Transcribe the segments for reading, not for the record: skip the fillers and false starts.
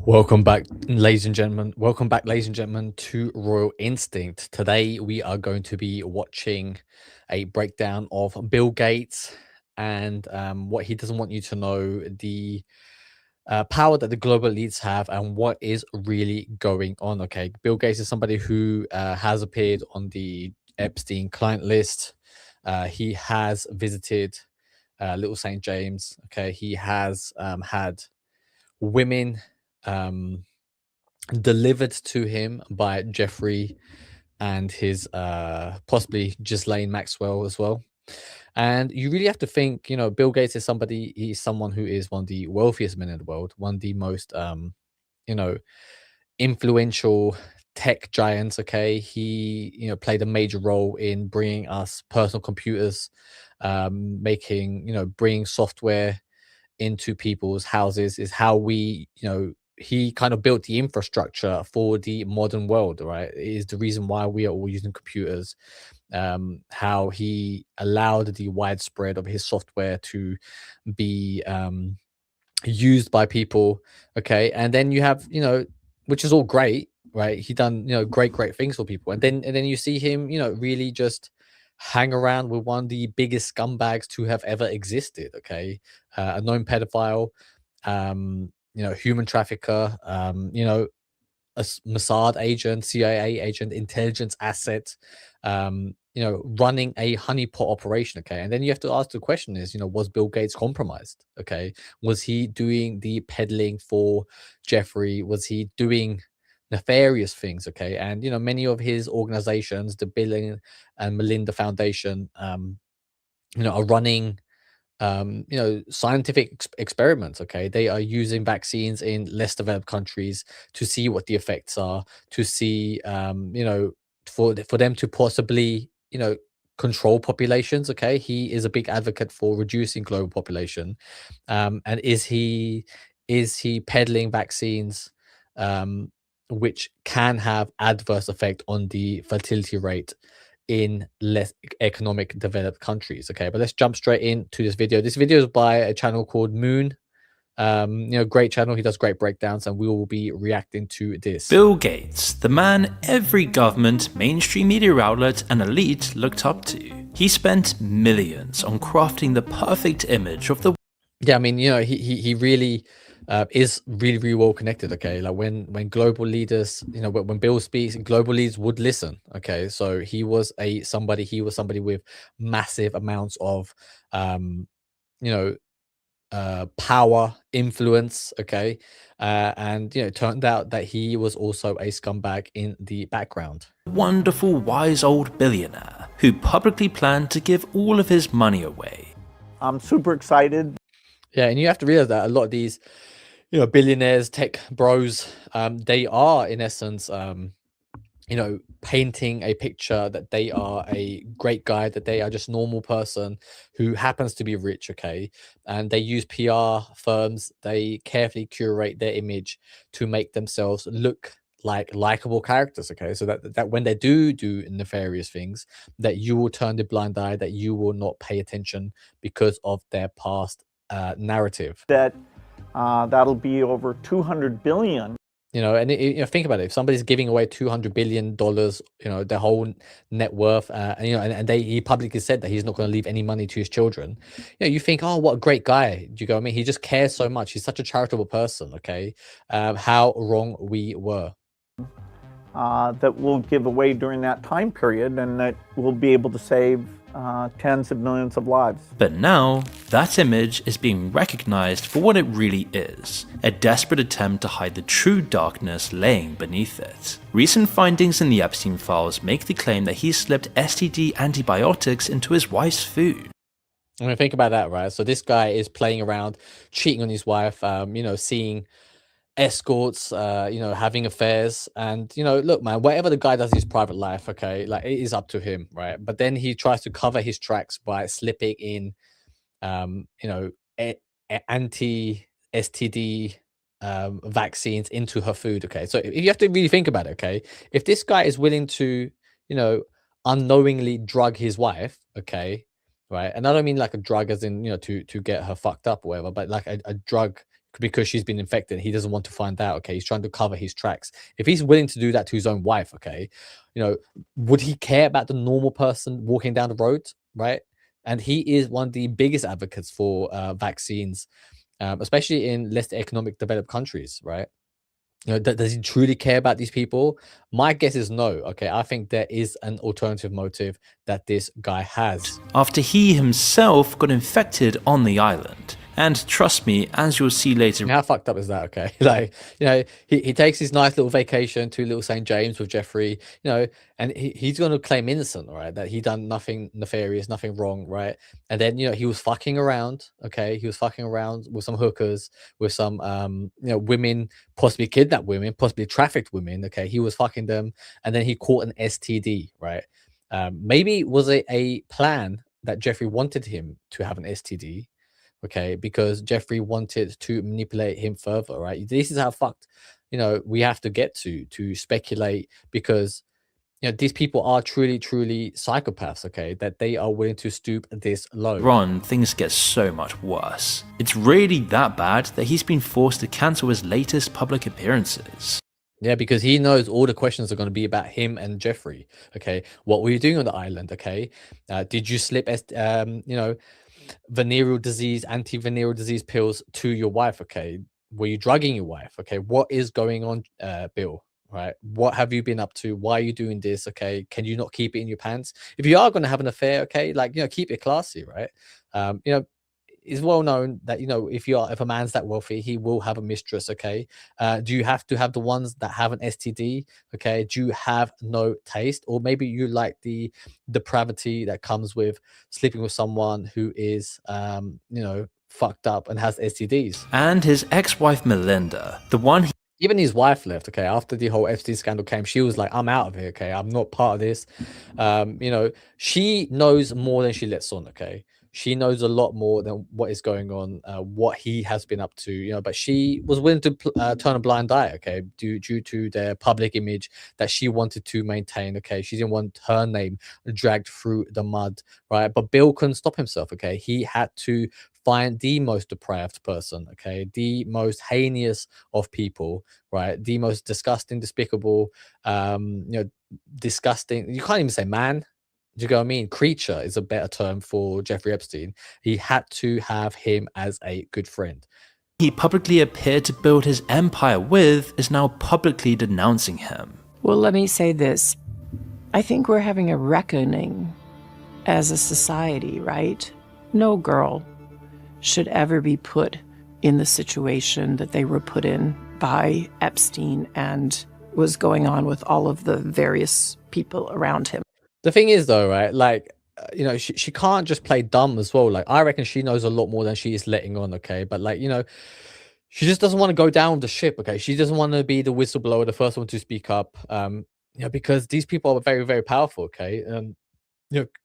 Welcome back, ladies and gentlemen. Welcome back, ladies and gentlemen, to Royal Instinct. Today, we are going to be watching a breakdown of Bill Gates and what he doesn't want you to know, the power that the global elites have, and what is really going on. Okay, Bill Gates is somebody who has appeared on the Epstein client list. He has visited Little St. James. Okay, he has had women um delivered to him by Jeffrey and his possibly Ghislaine Maxwell as well. And you really have to think, Bill Gates is somebody, he's someone who is one of the wealthiest men in the world, one of the most you know, influential tech giants. Okay. He, played a major role in bringing us personal computers, making, bringing software into people's houses, is how we, he kind of built the infrastructure for the modern world, right? It is the reason why we are all using computers. How he allowed the widespread of his software to be used by people. Okay, and then you have, which is all great, right? He done, great things for people, and then you see him, really just hang around with one of the biggest scumbags to have ever existed. Okay, a known pedophile, human trafficker, Mossad agent, CIA agent, intelligence asset, running a honeypot operation. Okay. And then you have to ask the question is, was Bill Gates compromised? Okay. Was he doing the peddling for Jeffrey? Was he doing nefarious things? Okay. And, many of his organizations, the Bill and Melinda Foundation, are running scientific experiments. Okay, they are using vaccines in less developed countries to see what the effects are, to see for them to possibly control populations. Okay, he is a big advocate for reducing global population. And is he peddling vaccines which can have adverse effect on the fertility rate in less economic developed countries? Okay, but let's jump straight into this video. This video is by a channel called Moon. Great channel. He does great breakdowns, and we will be reacting to this. Bill Gates, the man every government, mainstream media outlet, and elite looked up to. He spent millions on crafting the perfect image of the Yeah, I mean, he really is really, really well connected. Okay, like when global leaders, when Bill speaks, global leaders would listen. Okay, so he was somebody with massive amounts of you know power, influence. Okay, and it turned out that he was also a scumbag in the background. wonderful wise old billionaire who publicly planned to give all of his money away. I'm super excited. Yeah, and you have to realize that a lot of these, billionaires, tech bros, they are in essence, painting a picture that they are a great guy, that they are just normal person who happens to be rich. Okay, and they use PR firms. They carefully curate their image to make themselves look like likable characters. Okay, so that when they do nefarious things, that you will turn the blind eye, that you will not pay attention because of their past narrative. That that'll be over 200 billion. And think about it. If somebody's giving away $200 billion, their whole net worth, and he publicly said that he's not going to leave any money to his children. You think, oh, what a great guy. Do you go? I mean, he just cares so much. He's such a charitable person. Okay, how wrong we were. That we'll give away during that time period, and that we'll be able to save tens of millions of lives. But now, that image is being recognized for what it really is, a desperate attempt to hide the true darkness laying beneath it. Recent findings in the Epstein files make the claim that he slipped STD antibiotics into his wife's food. I mean, think about that, right? So this guy is playing around, cheating on his wife, seeing escorts, having affairs. And look, man, whatever the guy does in his private life, okay, like it is up to him, right? But then he tries to cover his tracks by slipping in um you know anti-STD vaccines into her food. Okay, so if you have to really think about it, okay, if this guy is willing to you know unknowingly drug his wife, okay, right, and I don't mean like a drug as in to get her fucked up or whatever, but like a drug because she's been infected. He doesn't want to find out. Okay, he's trying to cover his tracks. If he's willing to do that to his own wife, okay, would he care about the normal person walking down the road, right? And he is one of the biggest advocates for vaccines, especially in less economic developed countries, right? Does he truly care about these people? My guess is no. Okay, I think there is an alternative motive that this guy has. After he himself got infected on the island. And trust me, as you'll see later. How fucked up is that? Okay, like, he takes his nice little vacation to little St. James with Jeffrey, and he's going to claim innocent, right? That he done nothing nefarious, nothing wrong, right? And then he was fucking around. Okay, he was fucking around with some hookers, with some women, possibly kidnapped women, possibly trafficked women. Okay, he was fucking them, and then he caught an STD, right? Maybe was it a plan that Jeffrey wanted him to have an STD? Okay, because Jeffrey wanted to manipulate him further, right? This is how fucked we have to get to speculate, because these people are truly psychopaths, okay, that they are willing to stoop this low. On, things get so much worse. It's really that bad that he's been forced to cancel his latest public appearances. Yeah, because he knows all the questions are going to be about him and Jeffrey. Okay, what were you doing on the island? Okay, did you slip venereal disease, anti-venereal disease pills to your wife? Okay, were you drugging your wife? Okay, what is going on, Bill? Right, what have you been up to? Why are you doing this? Okay, can you not keep it in your pants? If you are going to have an affair, okay, like keep it classy, right? It's well known that if a man's that wealthy, he will have a mistress. Okay, do you have to have the ones that have an STD? Okay, do you have no taste, or maybe you like the depravity that comes with sleeping with someone who is fucked up and has STDs? And his ex-wife Melinda, the one even his wife left. Okay, after the whole FT scandal came, she was like, I'm out of here. Okay, I'm not part of this. She knows more than she lets on. Okay, she knows a lot more than what is going on, what he has been up to, but she was willing to turn a blind eye, okay, due to their public image that she wanted to maintain. Okay, she didn't want her name dragged through the mud, right? But Bill couldn't stop himself. Okay, he had to find the most depraved person, okay, the most heinous of people, right, the most disgusting, despicable, disgusting, you can't even say man. Do you know what I mean? Creature is a better term for Jeffrey Epstein. He had to have him as a good friend. He publicly appeared to build his empire with is now publicly denouncing him. Well, let me say this. I think we're having a reckoning as a society, right? No girl should ever be put in the situation that they were put in by Epstein and was going on with all of the various people around him. The thing is, though, right, like, she can't just play dumb as well. Like, I reckon she knows a lot more than she is letting on, okay? But, like, she just doesn't want to go down with the ship, okay? She doesn't want to be the whistleblower, the first one to speak up, because these people are very, very powerful, okay?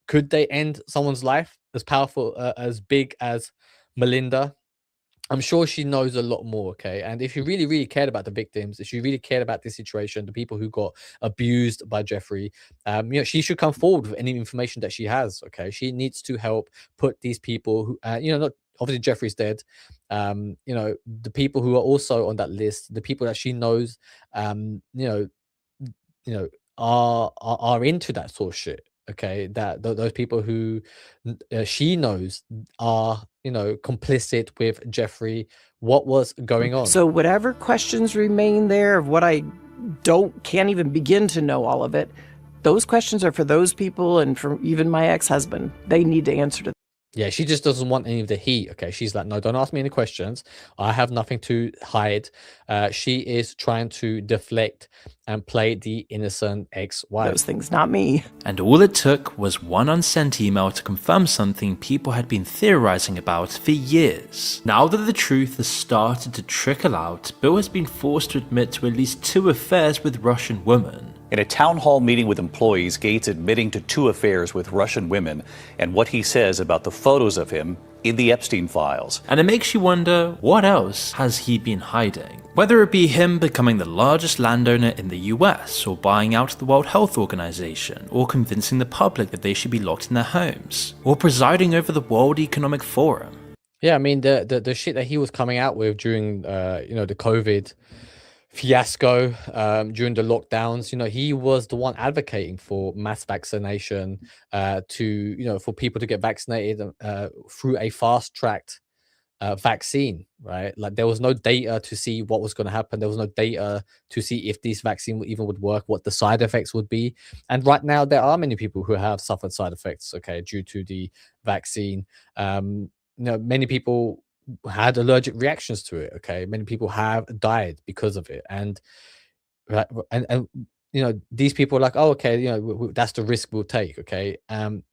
Could they end someone's life as powerful, as big as Melinda? I'm sure she knows a lot more, okay? And if you really, really cared about the victims, if you really cared about this situation, the people who got abused by Jeffrey, she should come forward with any information that she has, okay? She needs to help put these people who, not obviously Jeffrey's dead, the people who are also on that list, the people that she knows, are into that sort of shit. Okay, that those people who she knows are complicit with Jeffrey. What was going on? So whatever questions remain there of what I can't even begin to know all of it, those questions are for those people and for even my ex-husband. They need to answer to them. Yeah, she just doesn't want any of the heat. Okay, she's like, no, don't ask me any questions. I have nothing to hide. She is trying to deflect and play the innocent ex-wife. Those things, not me. And all it took was one unsent email to confirm something people had been theorizing about for years. Now that the truth has started to trickle out, Bill has been forced to admit to at least 2 affairs with Russian women. In a town hall meeting with employees, Gates admitting to 2 affairs with Russian women and what he says about the photos of him in the Epstein files. And it makes you wonder, what else has he been hiding? Whether it be him becoming the largest landowner in the US, or buying out the World Health Organization, or convincing the public that they should be locked in their homes, or presiding over the World Economic Forum. Yeah, I mean the shit that he was coming out with during the COVID fiasco, during the lockdowns, he was the one advocating for mass vaccination, for people to get vaccinated through a fast tracked vaccine, right? Like there was no data to see what was going to happen. There was no data to see if this vaccine even would work, what the side effects would be. And right now, there are many people who have suffered side effects, okay, due to the vaccine. Many people had allergic reactions to it. Okay, many people have died because of it, and right, and these people are like, oh, okay, that's the risk we'll take. Okay,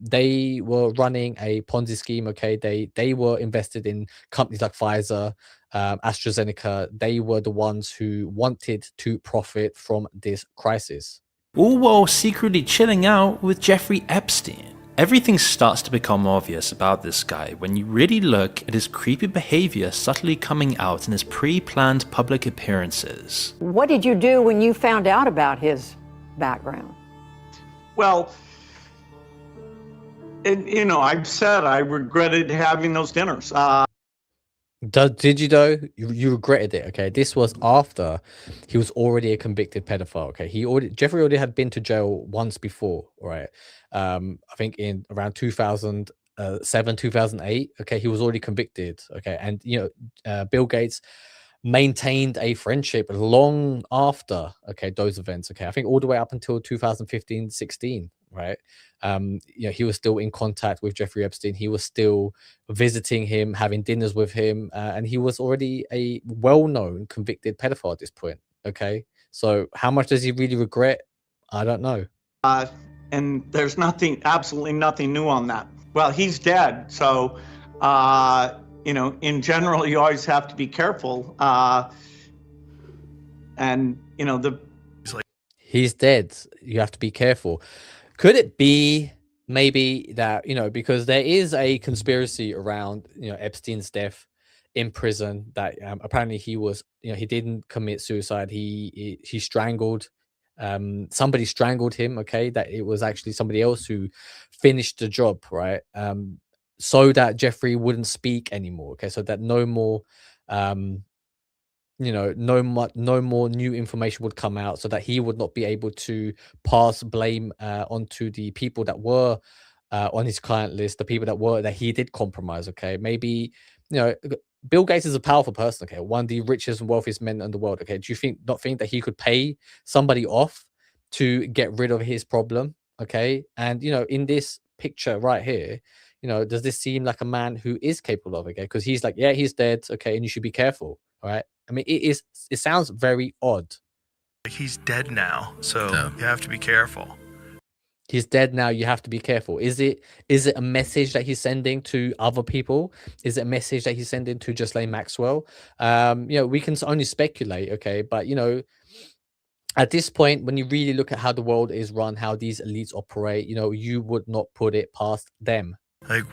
they were running a Ponzi scheme. Okay, they were invested in companies like Pfizer, AstraZeneca. They were the ones who wanted to profit from this crisis. All while secretly chilling out with Jeffrey Epstein. Everything starts to become obvious about this guy when you really look at his creepy behavior subtly coming out in his pre-planned public appearances. What did you do when you found out about his background? Well, I've said I regretted having those dinners. Did you though? You regretted it, okay? This was after he was already a convicted pedophile. Okay, Jeffrey already had been to jail once before, right? I think in around 2007, 2008. Okay, he was already convicted. Okay, and Bill Gates maintained a friendship long after those events. Okay, I think all the way up until 2015, 16. Right, he was still in contact with Jeffrey Epstein. He was still visiting him, having dinners with him, and he was already a well-known convicted pedophile at this point. Okay, so how much does he really regret? I don't know. And there's absolutely nothing new on that. Well, he's dead, so in general, you always have to be careful. He's dead. You have to be careful. Could it be maybe that, because there is a conspiracy around, Epstein's death in prison, that apparently he was, he didn't commit suicide. He strangled, somebody strangled him. Okay. That it was actually somebody else who finished the job. Right. So that Jeffrey wouldn't speak anymore. Okay. So that no more, no more new information would come out, so that he would not be able to pass blame onto the people that were on his client list, the people that he did compromise. Okay, maybe Bill Gates is a powerful person. Okay, one of the richest and wealthiest men in the world. Okay, do you not think that he could pay somebody off to get rid of his problem? Okay, and in this picture right here, does this seem like a man who is capable of it? Okay, because he's like, yeah, he's dead. Okay, and you should be careful. All right. I mean, it sounds very odd. He's dead now, so you have to be careful. He's dead now. You have to be careful. Is it a message that he's sending to other people? Is it a message that he's sending to Ghislaine Maxwell? We can only speculate. Okay, but at this point, when you really look at how the world is run, how these elites operate, you would not put it past them. Like,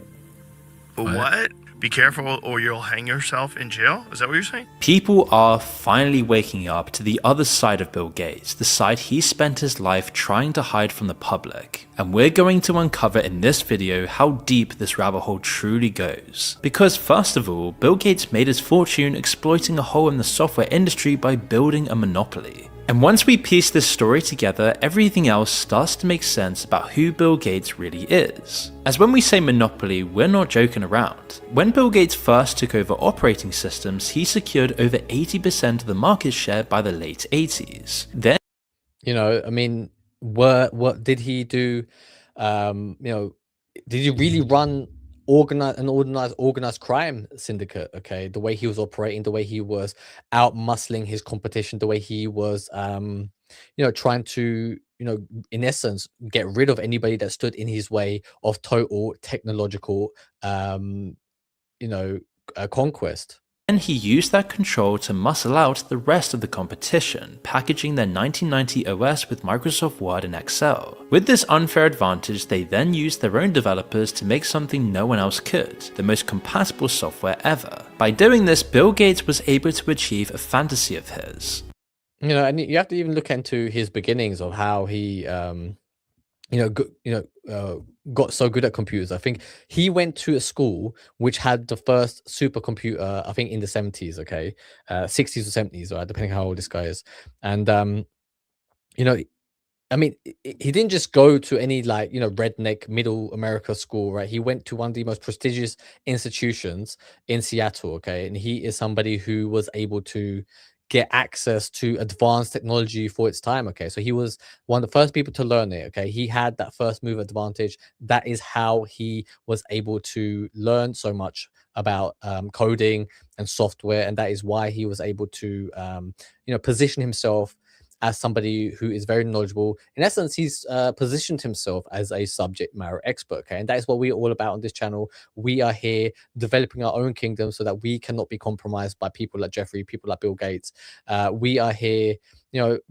what? Be careful or you'll hang yourself in jail? Is that what you're saying? People are finally waking up to the other side of Bill Gates, the side he spent his life trying to hide from the public. And we're going to uncover in this video how deep this rabbit hole truly goes. Because first of all, Bill Gates made his fortune exploiting a hole in the software industry by building a monopoly. And once we piece this story together, everything else starts to make sense about who Bill Gates really is. As when we say monopoly, we're not joking around. When Bill Gates first took over operating systems, he secured over 80% of the market share by the late 80s. Then, I mean, what did he do? Did he really run organized crime syndicate? Okay, the way he was operating, the way he was out muscling his competition, the way he was trying to in essence get rid of anybody that stood in his way of total technological conquest. and he used that control to muscle out the rest of the competition, packaging their 1990 OS with Microsoft Word and Excel. With this unfair advantage, they then used their own developers to make something no one else could, the most compatible software ever. By doing this, Bill Gates was able to achieve a fantasy of his. And you have to even look into his beginnings of how he got so good at computers. I think he went to a school which had the first supercomputer, I think in the 70s, okay, 60s or 70s, right, depending how old this guy is. And you know, I mean, he didn't just go to any like, redneck middle America school, right? He went to one of the most prestigious institutions in Seattle, okay? And he is somebody who was able to get access to advanced technology for its time, okay? So he was one of the first people to learn it, okay? He had that first move advantage. That is how he was able to learn so much about coding and software, and that is why he was able to, position himself as somebody who is very knowledgeable. In essence, he's positioned himself as a subject matter expert. Okay, and that is what we're all about on this channel. We are here developing our own kingdom so that we cannot be compromised by people like Jeffrey, people like Bill Gates. We are here,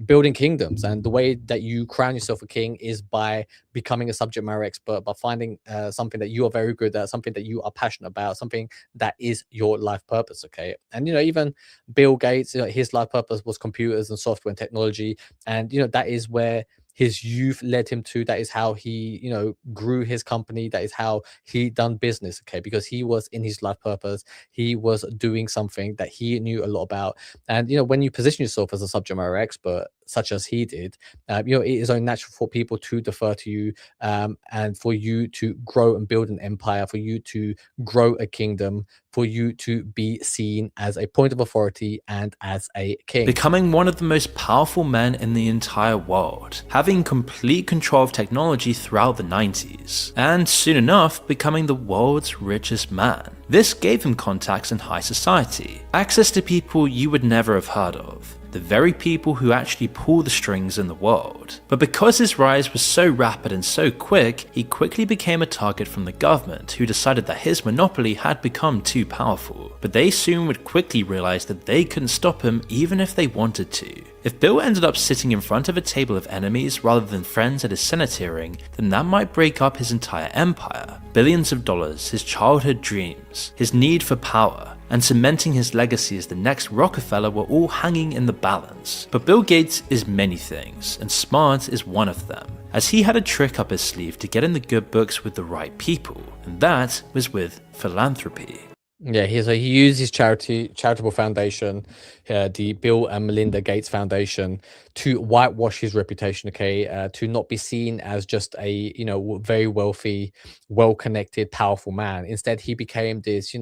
building kingdoms, and the way that you crown yourself a king is by becoming a subject matter expert, by finding something that you are very good at, something that you are passionate about, something that is your life purpose. Okay, and even Bill Gates, his life purpose was computers and software and technology, and that is where his youth led him to. That is how he, grew his company. That is how he done business. Okay, because he was in his life purpose. He was doing something that he knew a lot about. And when you position yourself as a subject matter expert, such as he did, it is only natural for people to defer to you, and for you to grow and build an empire, for you to grow a kingdom, for you to be seen as a point of authority and as a king. Becoming one of the most powerful men in the entire world, having complete control of technology throughout the 90s, and soon enough becoming the world's richest man. This gave him contacts in high society, access to people you would never have heard of, the very people who actually pull the strings in the world. But because his rise was so rapid and so quick, he quickly became a target from the government, who decided that his monopoly had become too powerful. But they soon would quickly realize that they couldn't stop him even if they wanted to. If Bill ended up sitting in front of a table of enemies rather than friends at his Senate hearing, then that might break up his entire empire. Billions of dollars, his childhood dreams, his need for power, and cementing his legacy as the next Rockefeller were all hanging in the balance. But Bill Gates is many things, and smart is one of them, as he had a trick up his sleeve to get in the good books with the right people, and that was with philanthropy. Yeah, he used his charitable foundation, the Bill and Melinda Gates Foundation, to whitewash his reputation. Okay, to not be seen as just a very wealthy, well-connected, powerful man. Instead, he became this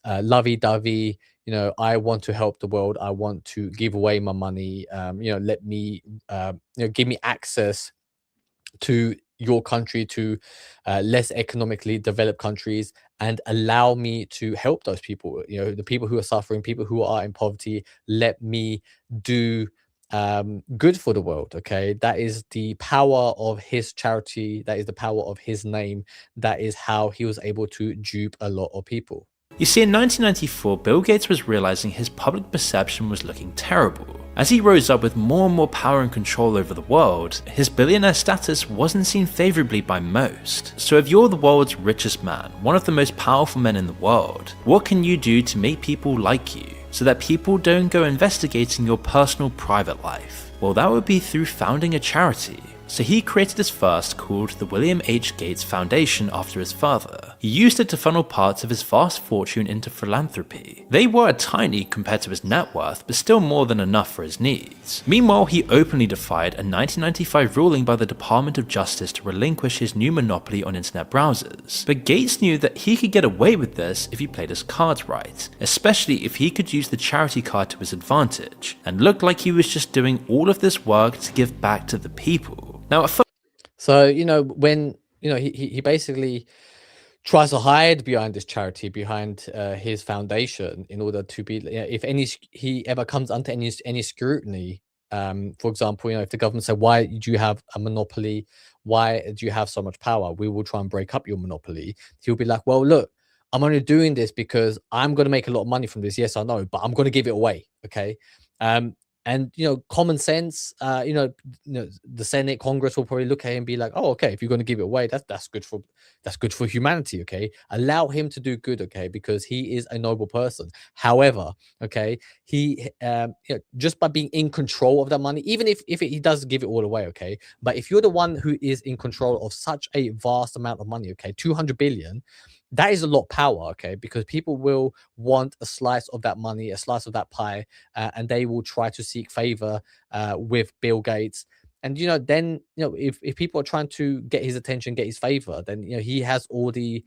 lovey-dovey. I want to help the world. I want to give away my money. Let me, give me access to your country, to less economically developed countries, and allow me to help those people, the people who are suffering, people who are in poverty. Let me do good for the world. Okay, that is the power of his charity. That is the power of his name. That is how he was able to dupe a lot of people. You see, in 1994, Bill Gates was realizing his public perception was looking terrible. As he rose up with more and more power and control over the world, his billionaire status wasn't seen favorably by most. So if you're the world's richest man, one of the most powerful men in the world, what can you do to make people like you, so that people don't go investigating your personal private life? Well, that would be through founding a charity. So he created his first, called the William H. Gates Foundation after his father. He used it to funnel parts of his vast fortune into philanthropy. They were tiny compared to his net worth, but still more than enough for his needs. Meanwhile, he openly defied a 1995 ruling by the Department of Justice to relinquish his new monopoly on internet browsers. But Gates knew that he could get away with this if he played his cards right, especially if he could use the charity card to his advantage, and looked like he was just doing all of this work to give back to the people. Now, so when he basically tries to hide behind this charity, behind his foundation, in order to be, if he ever comes under any scrutiny. For example, if the government say, "Why do you have a monopoly? Why do you have so much power? We will try and break up your monopoly." He'll be like, "Well, look, I'm only doing this because I'm going to make a lot of money from this. Yes, I know, but I'm going to give it away." Okay. And common sense, the Senate, Congress will probably look at him and be like, oh, okay, if you're going to give it away, that's good for humanity. Okay, allow him to do good. Okay, because he is a noble person. However, okay, he just by being in control of that money, even if he does give it all away, okay, but if you're the one who is in control of such a vast amount of money, okay, 200 billion, that is a lot of power, okay, because people will want a slice of that money, a slice of that pie, and they will try to seek favor with Bill Gates. And then if people are trying to get his attention, get his favor, then he has all the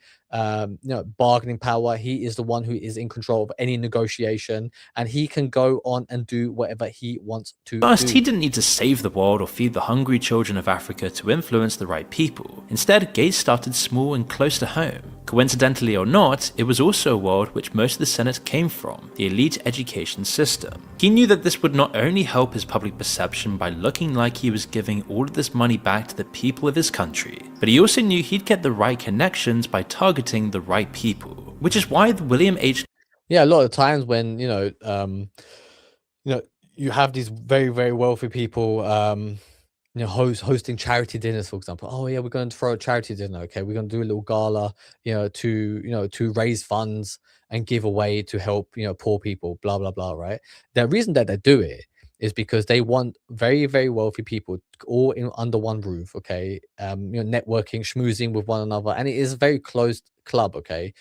bargaining power. He is the one who is in control of any negotiation, and he can go on and do whatever he wants to First, he do. didn't need to save the world or feed the hungry children of Africa to influence the right people. Instead, Gates started small and close to home. Coincidentally or not, it was also a world which most of the Senate came from, the elite education system. He knew that this would not only help his public perception by looking like he was giving all of this money back to the people of his country, but he also knew he'd get the right connections by targeting the right people, which is why the William H. Yeah, a lot of times when you have these very, very wealthy people, hosting charity dinners, for example. Oh yeah, we're going to throw a charity dinner. Okay, we're going to do a little gala, to raise funds and give away to help, poor people. Blah blah blah. Right. The reason that they do it is because they want very, very wealthy people all in under one roof. Okay, networking, schmoozing with one another, and it is a very closed club. Okay,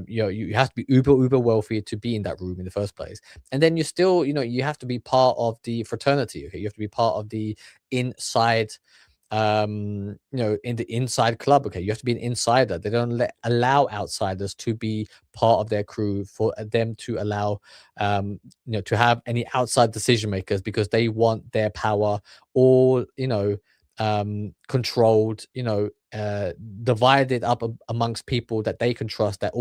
you have to be uber wealthy to be in that room in the first place, and then you still, you have to be part of the fraternity. Okay, you have to be part of the inside, in the inside club. Okay, you have to be an insider. They don't allow outsiders to be part of their crew, for them to allow to have any outside decision makers, because they want their power all controlled, divided up amongst people that they can trust, that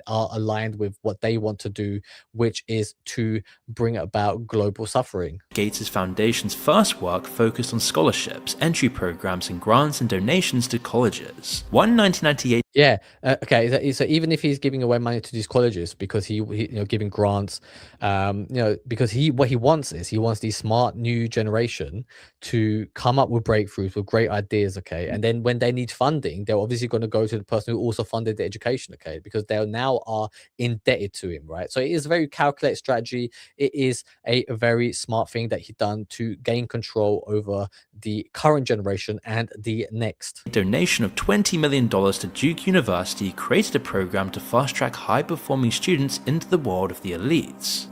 are aligned with what they want to do, which is to bring about global suffering. Gates' foundation's first work focused on scholarships, entry programs, and grants and donations to colleges. One 1998 Yeah. Okay. So even if he's giving away money to these colleges because he giving grants, because what he wants is, he wants the smart new generation to come up with breakthroughs, with great ideas. Okay, and then when they need funding, they're obviously going to go to the person who also funded the education. Okay, because they now are indebted to him, right? So it is a very calculated strategy. It is a very smart thing that he done to gain control over the current generation and the next. donation of $20 million to Duke University created a program to fast-track high-performing students into the world of the elites.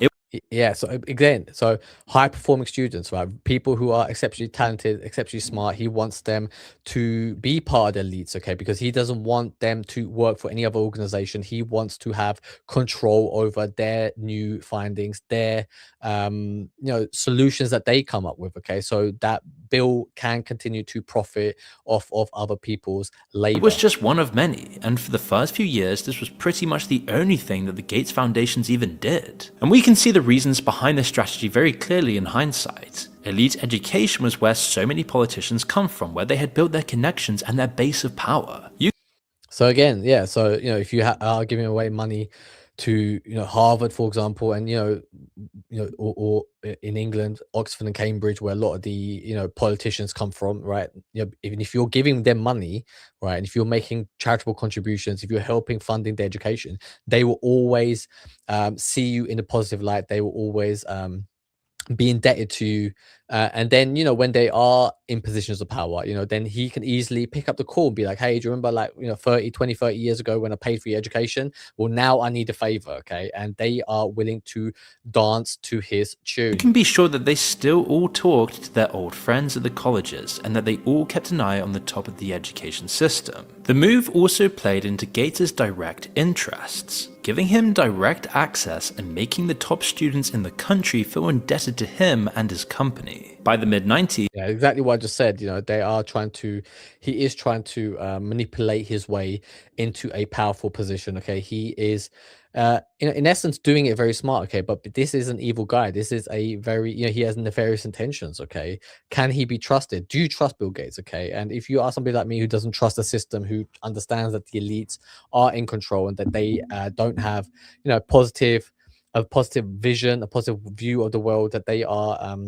Yeah, so again, so high performing students, right? People who are exceptionally talented, exceptionally smart. He wants them to be part of the elites, okay? Because he doesn't want them to work for any other organization. He wants to have control over their new findings, their solutions that they come up with, okay? So that Bill can continue to profit off of other people's labor. It was just one of many, and for the first few years, this was pretty much the only thing that the Gates Foundations even did. And we can see the reasons behind this strategy very clearly in hindsight. Elite education was where so many politicians come from, where they had built their connections and their base of power. So again, yeah. So if you are giving away money to Harvard, for example, and or in England, Oxford and Cambridge, where a lot of the politicians come from, right? Even if you're giving them money, right, and if you're making charitable contributions, if you're helping funding their education, they will always see you in a positive light. They will always be indebted to you, and then when they are in positions of power, then he can easily pick up the call and be like, hey, do you remember, like 30 years ago when I paid for your education? Well, now I need a favor. Okay, and they are willing to dance to his tune. You can be sure that they still all talked to their old friends at the colleges, and that they all kept an eye on the top of the education system. The move also played into Gates's direct interests, giving him direct access and making the top students in the country feel indebted to him and his company. By the mid-90s, yeah, exactly what I just said. He is trying to manipulate his way into a powerful position. Okay, he is in essence doing it very smart. Okay, but this is an evil guy. This is a very, he has nefarious intentions. Okay, can he be trusted? Do you trust Bill Gates? Okay, and if you are somebody like me who doesn't trust the system, who understands that the elites are in control and that they don't have positive a positive vision, a positive view of the world, that they are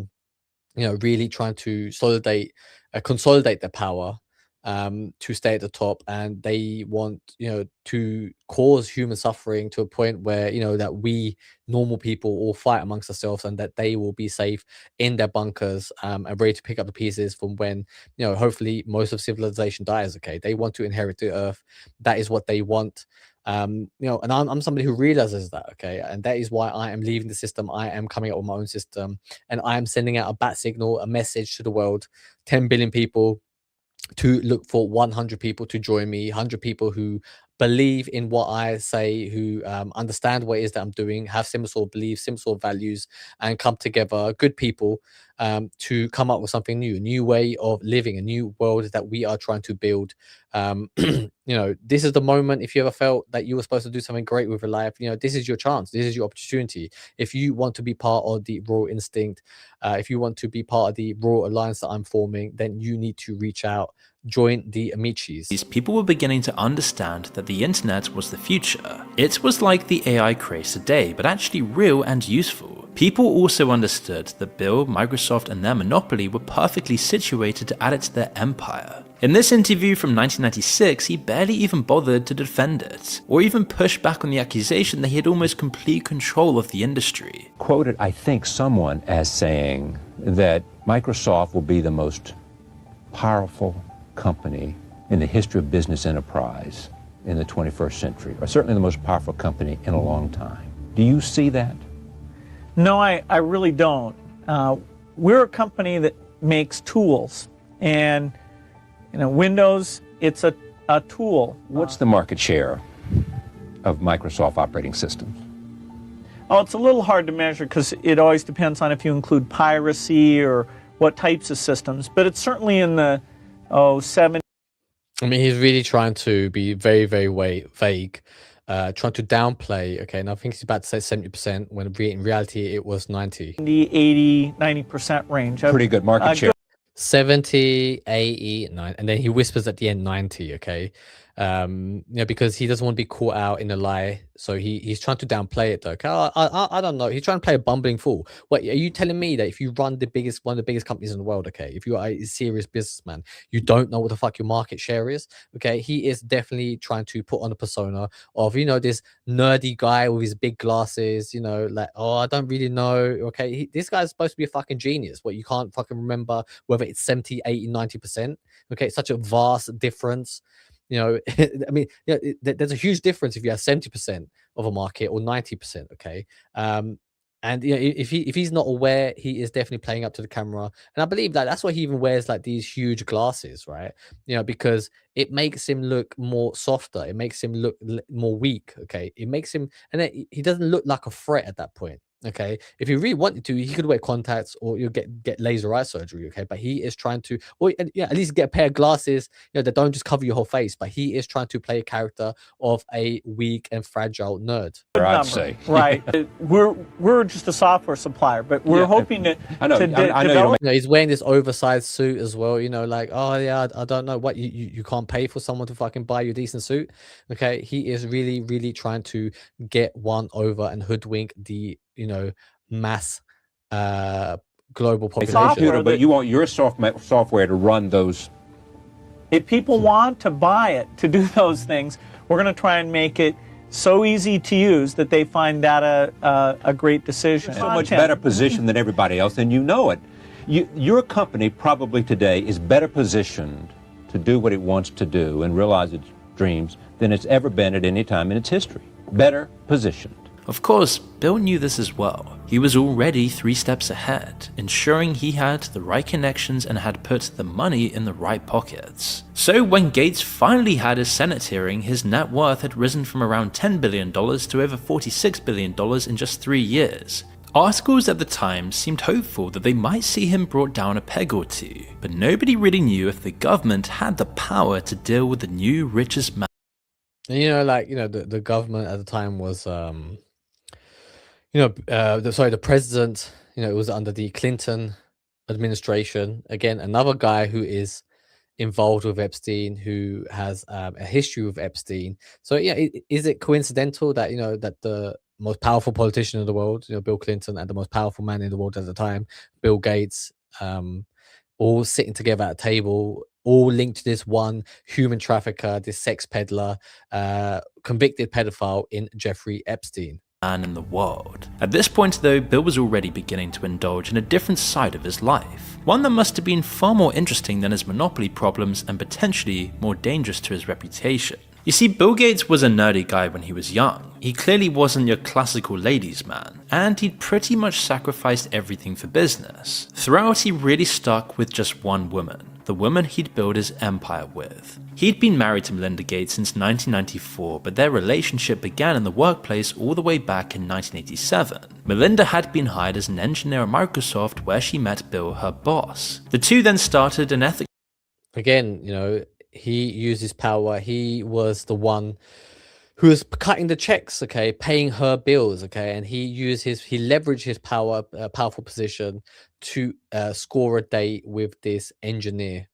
really trying to consolidate their power, to stay at the top, and they want to cause human suffering to a point where that we normal people all fight amongst ourselves, and that they will be safe in their bunkers, and ready to pick up the pieces from when hopefully most of civilization dies. Okay, they want to inherit the earth. That is what they want. And I'm somebody who realizes that. Okay, and that is why I am leaving the system. I am coming up with my own system, and I am sending out a bat signal, a message to the world, 10 billion people, to look for 100 people to join me, 100 people who believe in what I say, who understand what it is that I'm doing, have similar sort of beliefs, similar sort of values, and come together, good people, to come up with something new, a new way of living, a new world that we are trying to build. This is the moment. If you ever felt that you were supposed to do something great with your life, this is your chance. This is your opportunity. If you want to be part of the Royal Instinct, if you want to be part of the Royal Alliance that I'm forming, then you need to reach out, join the Amicis. These people were beginning to understand that the internet was the future. It was like the AI craze today, but actually real and useful. People also understood that Bill, Microsoft, and their monopoly were perfectly situated to add it to their empire. In this interview from 1996, he barely even bothered to defend it, or even push back on the accusation that he had almost complete control of the industry. Quoted, I think, someone as saying that Microsoft will be the most powerful company in the history of business enterprise in the 21st century, or certainly the most powerful company in a long time. Do you see that? No, I really don't. We're a company that makes tools, and Windows, it's a tool. What's the market share of Microsoft operating systems? Oh, it's a little hard to measure because it always depends on if you include piracy or what types of systems, but it's certainly in the 70. I mean, he's really trying to be very, very vague, trying to downplay. Okay, and I think he's about to say 70%, when in reality it was 90. 80, 90% range. Pretty good market share. 70, 80, 9, and then he whispers at the end 90. Okay, because he doesn't want to be caught out in a lie, so he's trying to downplay it though. Okay, I don't know, he's trying to play a bumbling fool. What are you telling me, that if you run one of the biggest companies in the world, okay, if you are a serious businessman, you don't know what the fuck your market share is? Okay, he is definitely trying to put on a persona of this nerdy guy with his big glasses, like, oh, I don't really know. Okay, this guy's supposed to be a fucking genius. What, you can't fucking remember whether it's 70, 80, 90%? Okay, it's such a vast difference. I mean, there's a huge difference if you have 70% of a market or 90%. Okay, and if he's not aware, he is definitely playing up to the camera, and I believe that's why he even wears like these huge glasses, right? Because it makes him look more softer, it makes him look more weak. Okay, it makes him, and then he doesn't look like a threat at that point. Okay, if he really wanted to, he could wear contacts, or you'll get laser eye surgery. Okay, but he is trying to, or at least get a pair of glasses, that don't just cover your whole face. But he is trying to play a character of a weak and fragile nerd. I'd say. Right. we're just a software supplier, but we're hoping to. I know. I know. He's wearing this oversized suit as well. Like, oh yeah, I don't know what you can't pay for someone to fucking buy you a decent suit. Okay, he is really, really trying to get one over and hoodwink the mass global population. Software, but you want your software to run those. If people want to buy it to do those things, we're going to try and make it so easy to use that they find that a great decision. So much better position than everybody else, and you know it. Your company probably today is better positioned to do what it wants to do and realize its dreams than it's ever been at any time in its history. Better positioned. Of course, Bill knew this as well. He was already 3 steps ahead, ensuring he had the right connections and had put the money in the right pockets. So when Gates finally had his Senate hearing, his net worth had risen from around $10 billion to over $46 billion in just 3 years. Articles at the time seemed hopeful that they might see him brought down a peg or two, but nobody really knew if the government had the power to deal with the new richest man. And the government at the time was the president, it was under the Clinton administration. Again, another guy who is involved with Epstein, who has a history with Epstein. So yeah, is it coincidental that that most powerful politician in the world, Bill Clinton, and the most powerful man in the world at the time, Bill Gates, all sitting together at a table, all linked to this one human trafficker, this sex peddler, convicted pedophile in Jeffrey Epstein. Man in the world. At this point though, Bill was already beginning to indulge in a different side of his life, one that must have been far more interesting than his monopoly problems and potentially more dangerous to his reputation. You see, Bill Gates was a nerdy guy when he was young. He clearly wasn't your classical ladies man, and he'd pretty much sacrificed everything for business. Throughout, he really stuck with just one woman, the woman he'd built his empire with. He'd been married to Melinda Gates since 1994, but their relationship began in the workplace all the way back in 1987. Melinda had been hired as an engineer at Microsoft, where she met Bill, her boss. The two then started an ethics. Again, he used his power. He was the one who was cutting the checks, okay, paying her bills, okay, and he leveraged his powerful position to score a date with this engineer.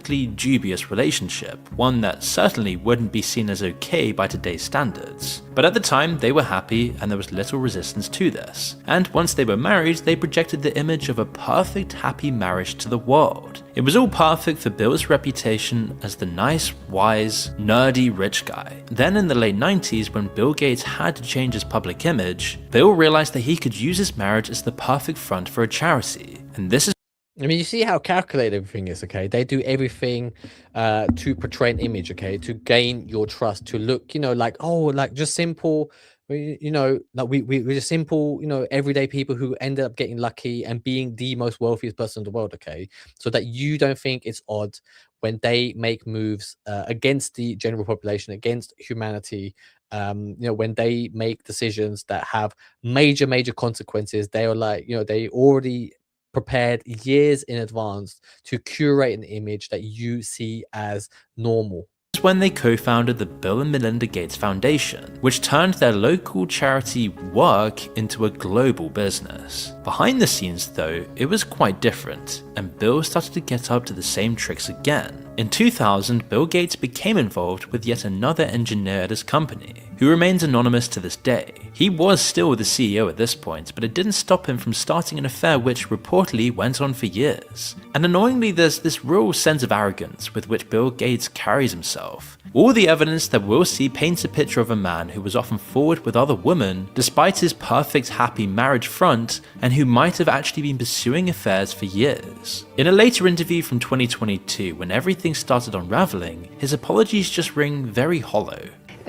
Dubious relationship, one that certainly wouldn't be seen as okay by today's standards. But at the time, they were happy and there was little resistance to this. And once they were married, they projected the image of a perfect, happy marriage to the world. It was all perfect for Bill's reputation as the nice, wise, nerdy rich guy. Then in the late 90s, when Bill Gates had to change his public image, Bill realized that he could use his marriage as the perfect front for a charity. And this is you see how calculated everything is, okay? They do everything to portray an image, okay? To gain your trust, to look, like, oh, like just simple, like we're just simple, everyday people who ended up getting lucky and being the most wealthiest person in the world, okay? So that you don't think it's odd when they make moves against the general population, against humanity, when they make decisions that have major consequences. They are like, they already prepared years in advance to curate an image that you see as normal. When they co-founded the Bill and Melinda Gates Foundation, which turned their local charity work into a global business. Behind the scenes though, it was quite different, and Bill started to get up to the same tricks again. In 2000, Bill Gates became involved with yet another engineer at his company, who remains anonymous to this day. He was still the CEO at this point, but it didn't stop him from starting an affair which reportedly went on for years. And annoyingly, there's this real sense of arrogance with which Bill Gates carries himself. All the evidence that we'll see paints a picture of a man who was often forward with other women, despite his perfect happy marriage front, and who might have actually been pursuing affairs for years. In a later interview from 2022, when everything started unraveling, his apologies just ring very hollow.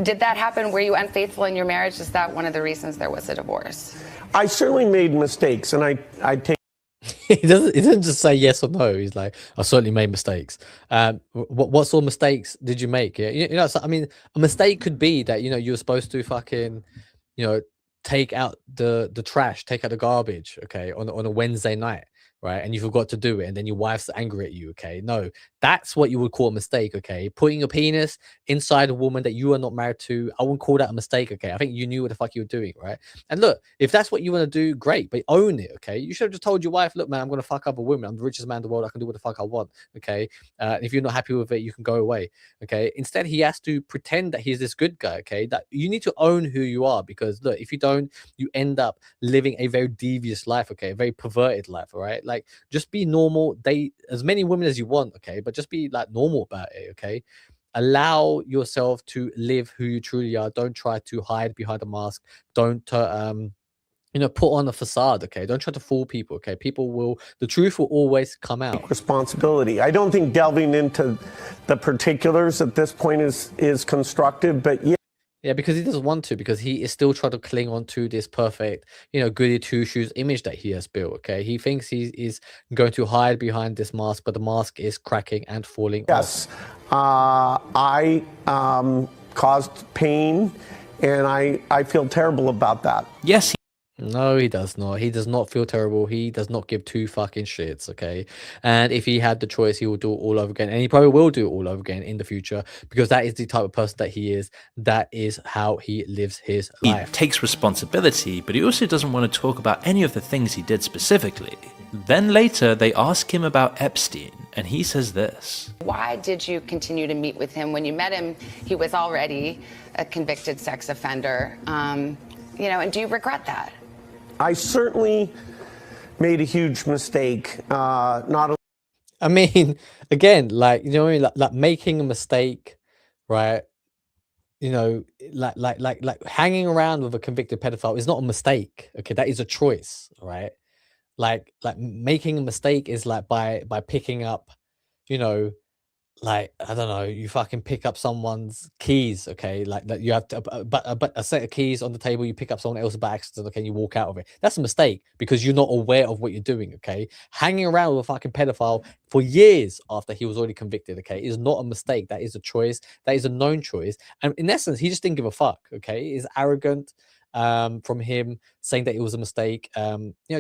Did that happen? Were you unfaithful in your marriage? Is that one of the reasons there was a divorce? I certainly made mistakes, and I take. He doesn't just say yes or no. He's like, I certainly made mistakes. What sort of mistakes did you make? Yeah, so, I mean, a mistake could be that you were supposed to fucking, take out the trash, take out the garbage, okay, on a Wednesday night, right? And you forgot to do it, and then your wife's angry at you, okay? No, that's what you would call a mistake, okay? Putting your penis inside a woman that you are not married to, I wouldn't call that a mistake, okay? I think you knew what the fuck you were doing, right? And look, if that's what you want to do, great, but own it, okay? You should have just told your wife, look, man, I'm going to fuck other women. I'm the richest man in the world. I can do what the fuck I want, okay? If you're not happy with it, you can go away, okay? Instead, he has to pretend that he's this good guy, okay? That you need to own who you are, because look, if you don't, you end up living a very devious life, okay? A very perverted life, all right? Like, just be normal. Date as many women as you want, okay? But just be like normal about it, okay? Allow yourself to live who you truly are. Don't try to hide behind a mask. Don't put on a facade, okay? Don't try to fool people, okay? The truth will always come out. Responsibility. I don't think delving into the particulars at this point is constructive, but yeah. Yeah, because he doesn't want to, because he is still trying to cling on to this perfect, goody two-shoes image that he has built, okay? He thinks he is going to hide behind this mask, but the mask is cracking and falling off. Yes, I caused pain, and I feel terrible about that. Yes, No, he does not. He does not feel terrible. He does not give two fucking shits, okay? And if he had the choice, he will do it all over again. And he probably will do it all over again in the future, because that is the type of person that he is. That is how he lives his life. He takes responsibility, but he also doesn't want to talk about any of the things he did specifically. Then later, they ask him about Epstein, and he says this. Why did you continue to meet with him? When you met him, he was already a convicted sex offender. And do you regret that? I certainly made a huge mistake. Not I mean, again, like, you know what I mean? Like making a mistake, right? Like hanging around with a convicted pedophile is not a mistake. Okay, that is a choice, right? Like making a mistake is like by picking up, you know, like, I don't know, you fucking pick up someone's keys, okay? Like that you have to, but a set of keys on the table, you pick up someone else by accident, okay? And you walk out of it. That's a mistake because you're not aware of what you're doing, okay? Hanging around with a fucking pedophile for years after he was already convicted, okay, is not a mistake. That is a choice. That is a known choice. And in essence, he just didn't give a fuck, okay? It's arrogant from him saying that it was a mistake.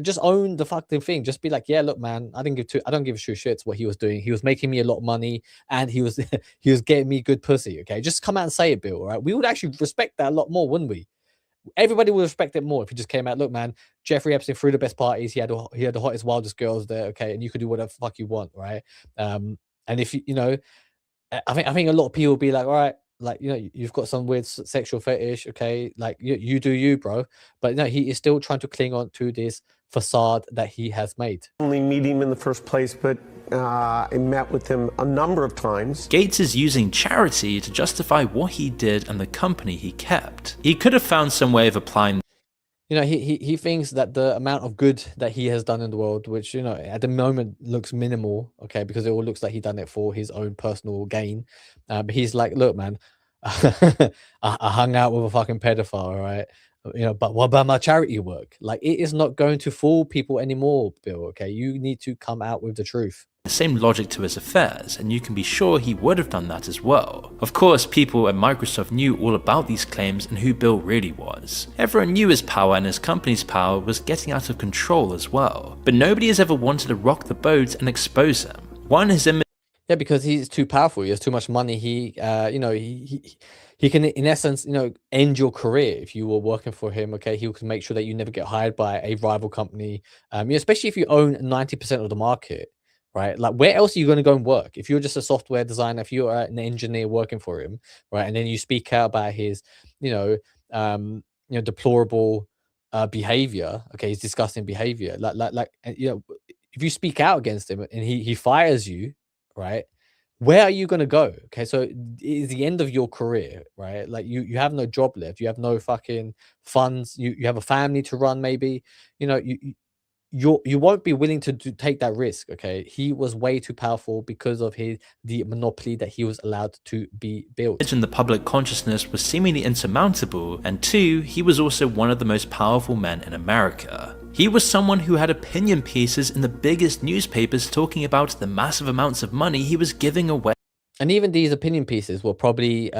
Just own the fucking thing. Just be like, yeah, look, man, I don't give two shits what he was doing. He was making me a lot of money and he was he was getting me good pussy. Okay, just come out and say it, Bill. All right, we would actually respect that a lot more, wouldn't we? Everybody would respect it more if he just came out. Look, man, Jeffrey Epstein threw the best parties. He had the hottest, wildest girls there. Okay, and you could do whatever the fuck you want, right? And if I think a lot of people will be like, all right, like, you've got some weird sexual fetish, okay, like you do you, bro. But no, he is still trying to cling on to this facade that he has made. only meet him in the first place, but I met with him a number of times. Gates is using charity to justify what he did and the company he kept. He could have found some way of applying. He thinks that the amount of good that he has done in the world, which at the moment looks minimal, okay, because it all looks like he done it for his own personal gain. But he's like, look, man, I hung out with a fucking pedophile, right? But what about my charity work? Like, it is not going to fool people anymore, Bill. Okay, you need to come out with the truth. The same logic to his affairs, and you can be sure he would have done that as well. Of course, people at Microsoft knew all about these claims and who Bill really was. Everyone knew his power and his company's power was getting out of control as well, but nobody has ever wanted to rock the boat and expose him. One, his image. Yeah, because he's too powerful. He has too much money. He can, in essence, end your career if you were working for him. Okay, he can make sure that you never get hired by a rival company. Especially if you own 90% of the market, right? Like, where else are you going to go and work? If you're just a software designer, if you're an engineer working for him, right, and then you speak out about his, deplorable behavior. Okay, his disgusting behavior. If you speak out against him and he fires you, right? Where are you going to go? Okay, so it is the end of your career, right? Like, you have no job left. You have no fucking funds. You have a family to run, maybe. You won't be willing to take that risk. Okay, he was way too powerful because of the monopoly that he was allowed to be built. In the public consciousness was seemingly insurmountable, and two, he was also one of the most powerful men in America. He was someone who had opinion pieces in the biggest newspapers talking about the massive amounts of money he was giving away. And even these opinion pieces were probably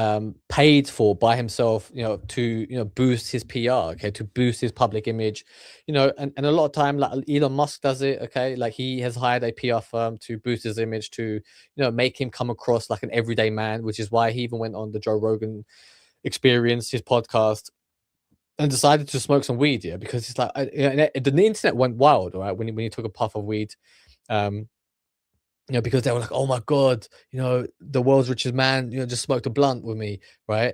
paid for by himself, to boost his PR, okay, to boost his public image, and a lot of time, like Elon Musk does it, okay, like he has hired a PR firm to boost his image, to make him come across like an everyday man, which is why he even went on the Joe Rogan Experience, his podcast, and decided to smoke some weed, yeah, because it's like the internet went wild, right, when he took a puff of weed. Because they were like, oh my God, the world's richest man, just smoked a blunt with me, right?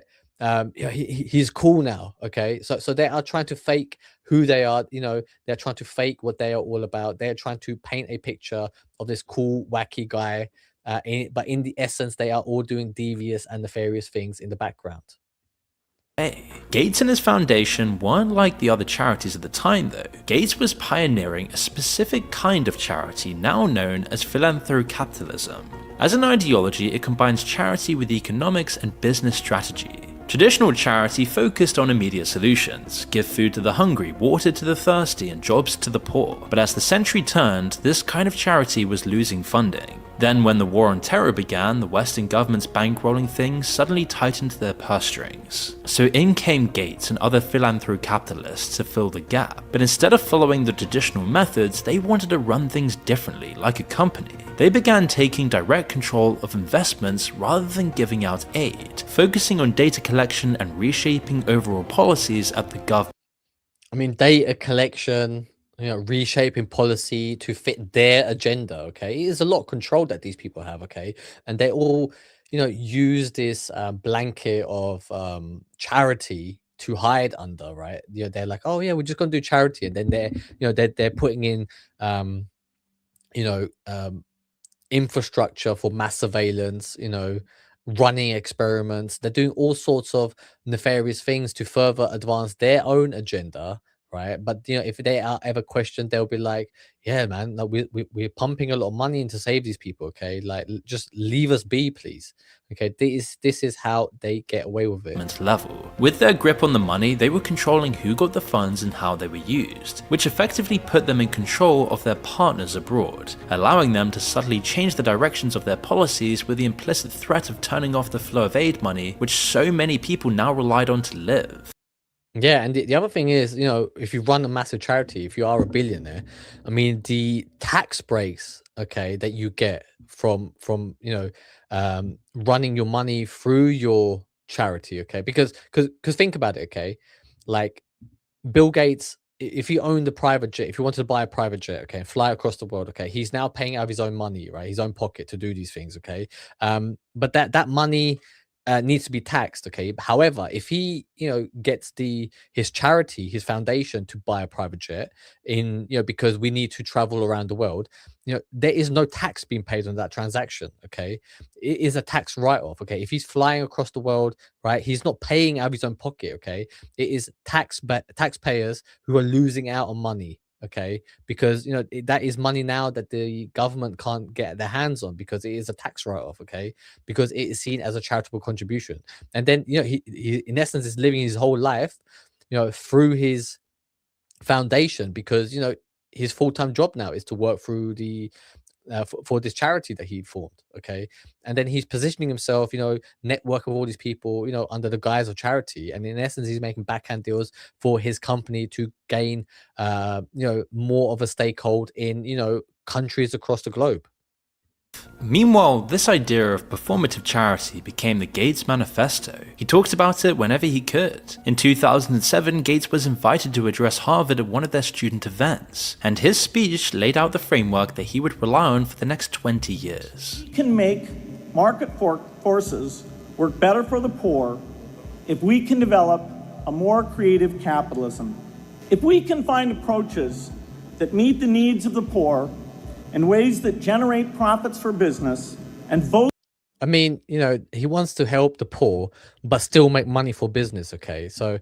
He's cool now, okay? So they are trying to fake who they are, they're trying to fake what they are all about. They're trying to paint a picture of this cool, wacky guy, but in the essence, they are all doing devious and nefarious things in the background. Gates and his foundation weren't like the other charities at the time though. Gates was pioneering a specific kind of charity now known as philanthrocapitalism. As an ideology, it combines charity with economics and business strategy. Traditional charity focused on immediate solutions, give food to the hungry, water to the thirsty, and jobs to the poor. But as the century turned, this kind of charity was losing funding. Then when the war on terror began, the Western government's bankrolling things suddenly tightened their purse strings. So in came Gates and other philanthrocapitalists to fill the gap. But instead of following the traditional methods, they wanted to run things differently, like a company. They began taking direct control of investments rather than giving out aid, focusing on data collection and reshaping overall policies at the government. I mean, data collection, reshaping policy to fit their agenda, okay? It is a lot of control that these people have, okay? And they all, use this blanket of charity, to hide under, right? They're like, oh yeah, we're just gonna do charity, and then they're putting in um, you know, infrastructure for mass surveillance, running experiments. They're doing all sorts of nefarious things to further advance their own agenda, right? But if they are ever questioned, they'll be like, "Yeah, man, no, we're pumping a lot of money in to save these people. Okay, like just leave us be, please." Okay, this is how they get away with it. Level. With their grip on the money, they were controlling who got the funds and how they were used, which effectively put them in control of their partners abroad, allowing them to subtly change the directions of their policies with the implicit threat of turning off the flow of aid money, which so many people now relied on to live. Yeah, and the other thing is, if you run a massive charity, if you are a billionaire, I mean, the tax breaks, okay, that you get from running your money through your charity, okay, because think about it, okay, like Bill Gates, if he owned a private jet, if he wanted to buy a private jet, okay, and fly across the world, okay, he's now paying out of his own money, right, his own pocket to do these things, okay, but that money needs to be taxed, okay. However, if he gets his charity, his foundation to buy a private jet because we need to travel around the world, there is no tax being paid on that transaction, okay. It is a tax write-off, okay. If he's flying across the world, right, he's not paying out of his own pocket, okay. It is taxpayers who are losing out on money, okay, because that is money now that the government can't get their hands on because it is a tax write-off, okay, because it is seen as a charitable contribution. And then he in essence is living his whole life through his foundation, because his full-time job now is to work through the for this charity that he formed, okay. And then he's positioning himself, network of all these people, under the guise of charity, and in essence he's making backhand deals for his company to gain more of a stakehold in countries across the globe. Meanwhile, this idea of performative charity became the Gates Manifesto. He talked about it whenever he could. In 2007, Gates was invited to address Harvard at one of their student events, and his speech laid out the framework that he would rely on for the next 20 years. We can make market forces work better for the poor if we can develop a more creative capitalism. If we can find approaches that meet the needs of the poor in ways that generate profits for business and vote. I mean, he wants to help the poor, but still make money for business. Okay. So,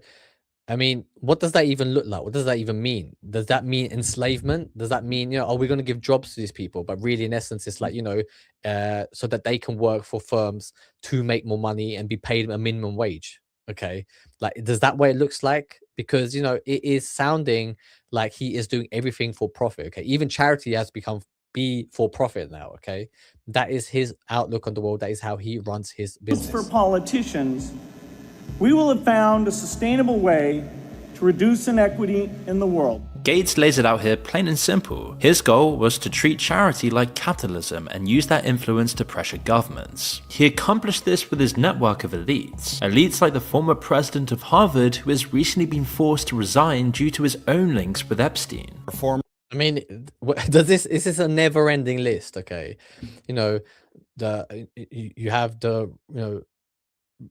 I mean, what does that even look like? What does that even mean? Does that mean enslavement? Does that mean, are we going to give jobs to these people? But really, in essence, it's like, so that they can work for firms to make more money and be paid a minimum wage. Okay. Like, does that what it looks like? Because, it is sounding like he is doing everything for profit. Okay. Even charity has become be for profit now, okay. That is his outlook on the world. That is how he runs his business. For politicians, we will have found a sustainable way to reduce inequity in the world. Gates lays it out here plain and simple. His goal was to treat charity like capitalism and use that influence to pressure governments. He accomplished this with his network of elites. Elites like the former president of Harvard, who has recently been forced to resign due to his own links with Epstein. I mean, is this a never-ending list? Okay, you have the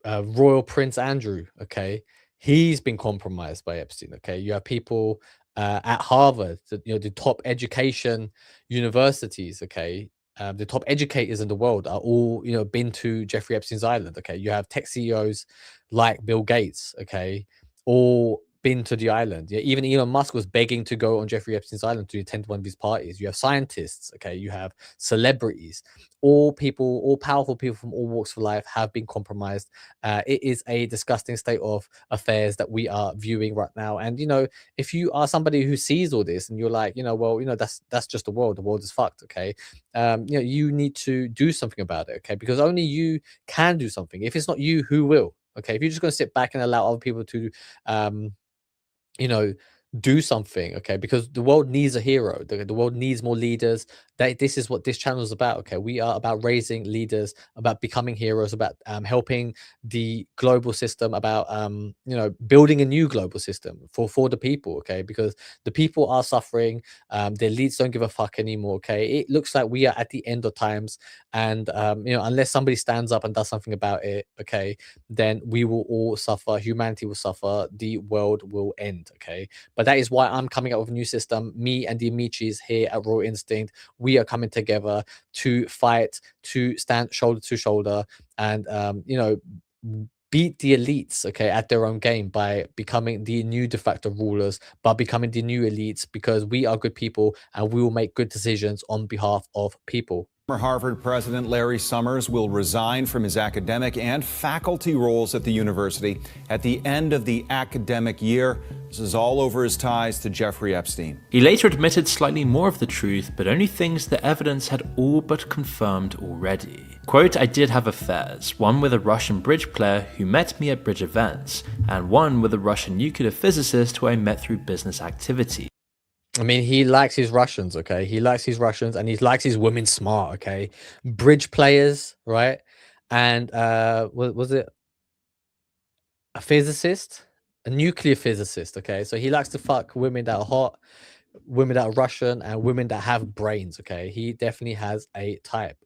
Royal Prince Andrew. Okay, he's been compromised by Epstein. Okay, you have people at Harvard, the top education universities. Okay, the top educators in the world are all been to Jeffrey Epstein's island. Okay, you have tech CEOs like Bill Gates. Okay, all been to the island. Yeah, even Elon Musk was begging to go on Jeffrey Epstein's island to attend one of his parties. You have scientists, okay, you have celebrities, all powerful people from all walks of life have been compromised. It is a disgusting state of affairs that we are viewing right now. And if you are somebody who sees all this and you're like, that's just the world. The world is fucked. Okay, you need to do something about it. Okay, because only you can do something. If it's not you, who will? Okay, if you're just going to sit back and allow other people to do something, okay? Because the world needs a hero. The world needs more leaders. This is what this channel is about, okay? We are about raising leaders, about becoming heroes, about helping the global system, about building a new global system for the people, okay? Because the people are suffering. The elites don't give a fuck anymore, okay? It looks like we are at the end of times, and unless somebody stands up and does something about it, okay, then we will all suffer. Humanity will suffer. The world will end, okay? But that is why I'm coming up with a new system. Me and the Amichis here at Raw Instinct, we are coming together to fight, to stand shoulder to shoulder, and beat the elites, okay, at their own game by becoming the new de facto rulers, by becoming the new elites, because we are good people and we will make good decisions on behalf of people. Former Harvard President Larry Summers will resign from his academic and faculty roles at the university at the end of the academic year. This is all over his ties to Jeffrey Epstein. He later admitted slightly more of the truth, but only things the evidence had all but confirmed already. Quote, "I did have affairs, one with a Russian bridge player who met me at bridge events, and one with a Russian nuclear physicist who I met through business activity." I mean, he likes his Russians, okay? He likes his Russians and he likes his women smart, okay? Bridge players, right? And was it a physicist? A nuclear physicist, okay? So he likes to fuck women that are hot, women that are Russian, and women that have brains, okay? He definitely has a type.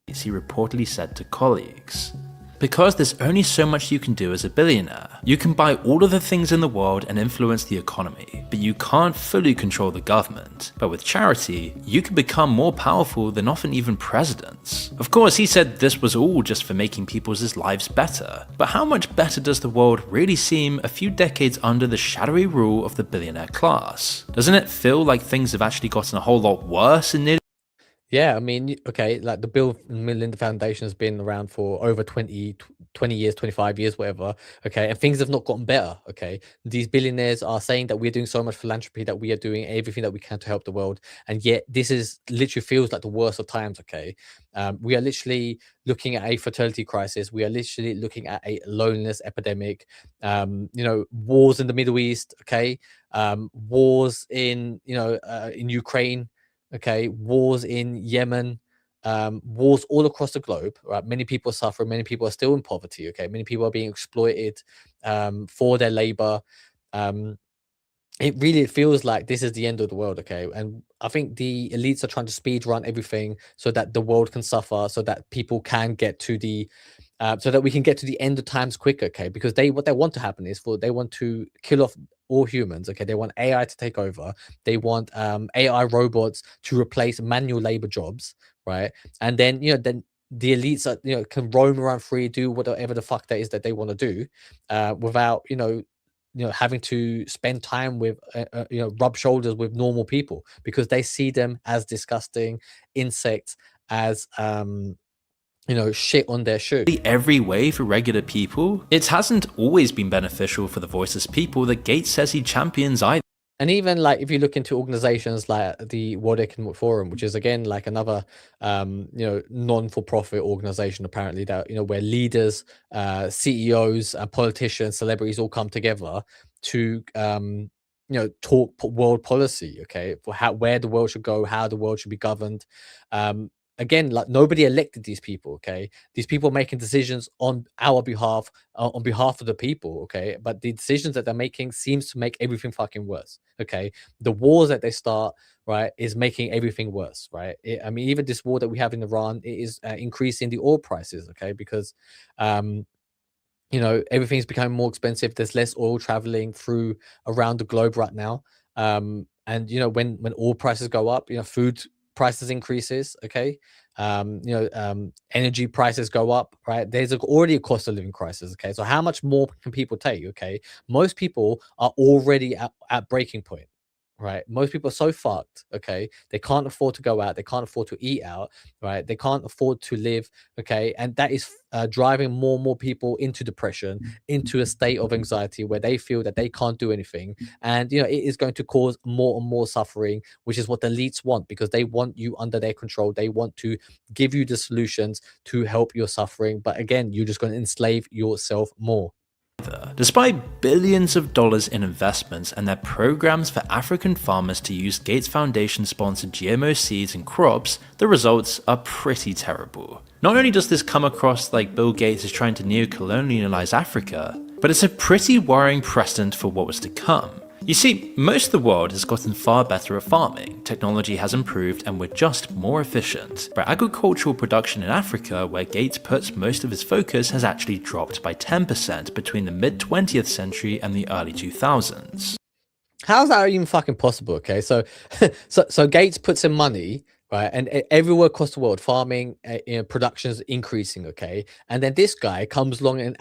He reportedly said to colleagues. Because there's only so much you can do as a billionaire. You can buy all of the things in the world and influence the economy, but you can't fully control the government. But with charity, you can become more powerful than often even presidents. Of course, he said this was all just for making people's lives better. But how much better does the world really seem a few decades under the shadowy rule of the billionaire class? Doesn't it feel like things have actually gotten a whole lot worse in nearly? Yeah, I mean, okay, like the Bill and Melinda Foundation has been around for over 20 years, 25 years, whatever, okay, and things have not gotten better, okay? These billionaires are saying that we're doing so much philanthropy, that we are doing everything that we can to help the world, and yet this is literally feels like the worst of times, okay? We are literally looking at a fertility crisis. We are literally looking at a loneliness epidemic, wars in the Middle East, okay? Wars in Ukraine, okay, wars in Yemen, wars all across the globe, right? Many people are suffering, many people are still in poverty, okay, many people are being exploited for their labor. It really feels like this is the end of the world, okay? And I think the elites are trying to speed run everything so that the world can suffer, so that people can get to the so that we can get to the end of times quicker, okay? Because what they want to happen is they want to kill off all humans, okay? They want AI to take over. They want AI robots to replace manual labor jobs, right? And then then the elites are, can roam around free, do whatever the fuck that is that they want to do, without having to spend time with rub shoulders with normal people, because they see them as disgusting insects, as shit on their shoe. Every way for regular people. It hasn't always been beneficial for the voiceless people that Gates says he champions either. And even like if you look into organizations like the World Economic Forum, which is again like another non-for-profit organization, apparently, that where leaders, CEOs and politicians, celebrities all come together to talk world policy, okay, for where the world should go, how the world should be governed. Again, like nobody elected these people, okay? These people making decisions on our behalf, on behalf of the people, okay? But the decisions that they're making seems to make everything fucking worse, okay? The wars that they start, right, is making everything worse, right? I mean, even this war that we have in Iran, it is increasing the oil prices, okay? Because everything's becoming more expensive. There's less oil traveling through around the globe right now. And when oil prices go up, food prices increases, okay? Energy prices go up, right? There's already a cost of living crisis, okay? So how much more can people take, okay? Most people are already at breaking point, right? Most people are so fucked, okay? They can't afford to go out, they can't afford to eat out, right? They can't afford to live, okay? And that is driving more and more people into depression, into a state of anxiety where they feel that they can't do anything. And it is going to cause more and more suffering, which is what the elites want, because they want you under their control. They want to give you the solutions to help your suffering, but again, you're just going to enslave yourself more. together. Despite billions of dollars in investments and their programs for African farmers to use Gates Foundation-sponsored GMO seeds and crops, the results are pretty terrible. Not only does this come across like Bill Gates is trying to neo-colonialize Africa, but it's a pretty worrying precedent for what was to come. You see, most of the world has gotten far better at farming, technology has improved, and we're just more efficient. But agricultural production in Africa, where Gates puts most of his focus, has actually dropped by 10% between the mid-20th century and the early 2000s. How's that even fucking possible? Okay, so so Gates puts in money, right, and everywhere across the world, farming, production is increasing. Okay, and then this guy comes along and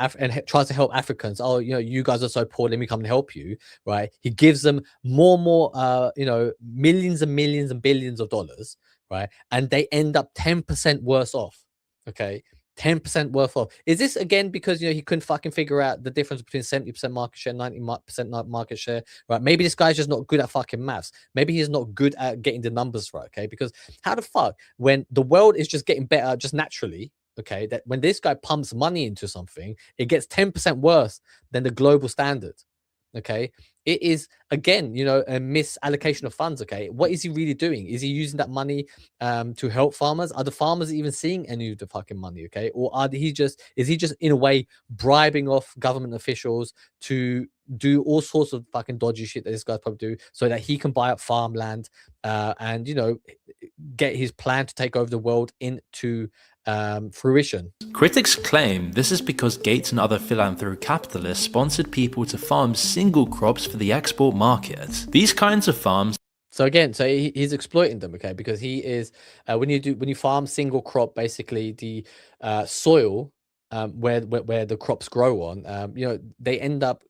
tries to help Africans. Oh, you guys are so poor. Let me come and help you. Right? He gives them more and more, millions and millions and billions of dollars. Right, and they end up 10% worse off. Okay. 10% worth off. Is this again because he couldn't fucking figure out the difference between 70% market share, 90% market share, right? Maybe this guy's just not good at fucking maths. Maybe he's not good at getting the numbers right, okay? Because how the fuck, when the world is just getting better just naturally, okay, that when this guy pumps money into something, it gets 10% worse than the global standard. Okay, it is again, a misallocation of funds. Okay, what is he really doing? Is he using that money to help farmers? Are the farmers even seeing any of the fucking money? Okay, or is he just in a way bribing off government officials to do all sorts of fucking dodgy shit that this guy's probably do so that he can buy up farmland and get his plan to take over the world into fruition? Critics claim this is because Gates and other philanthropic capitalists sponsored people to farm single crops for the export market. These kinds of farms. So again, he's exploiting them, okay? Because he is when you farm single crop, basically the soil where the crops grow on, they end up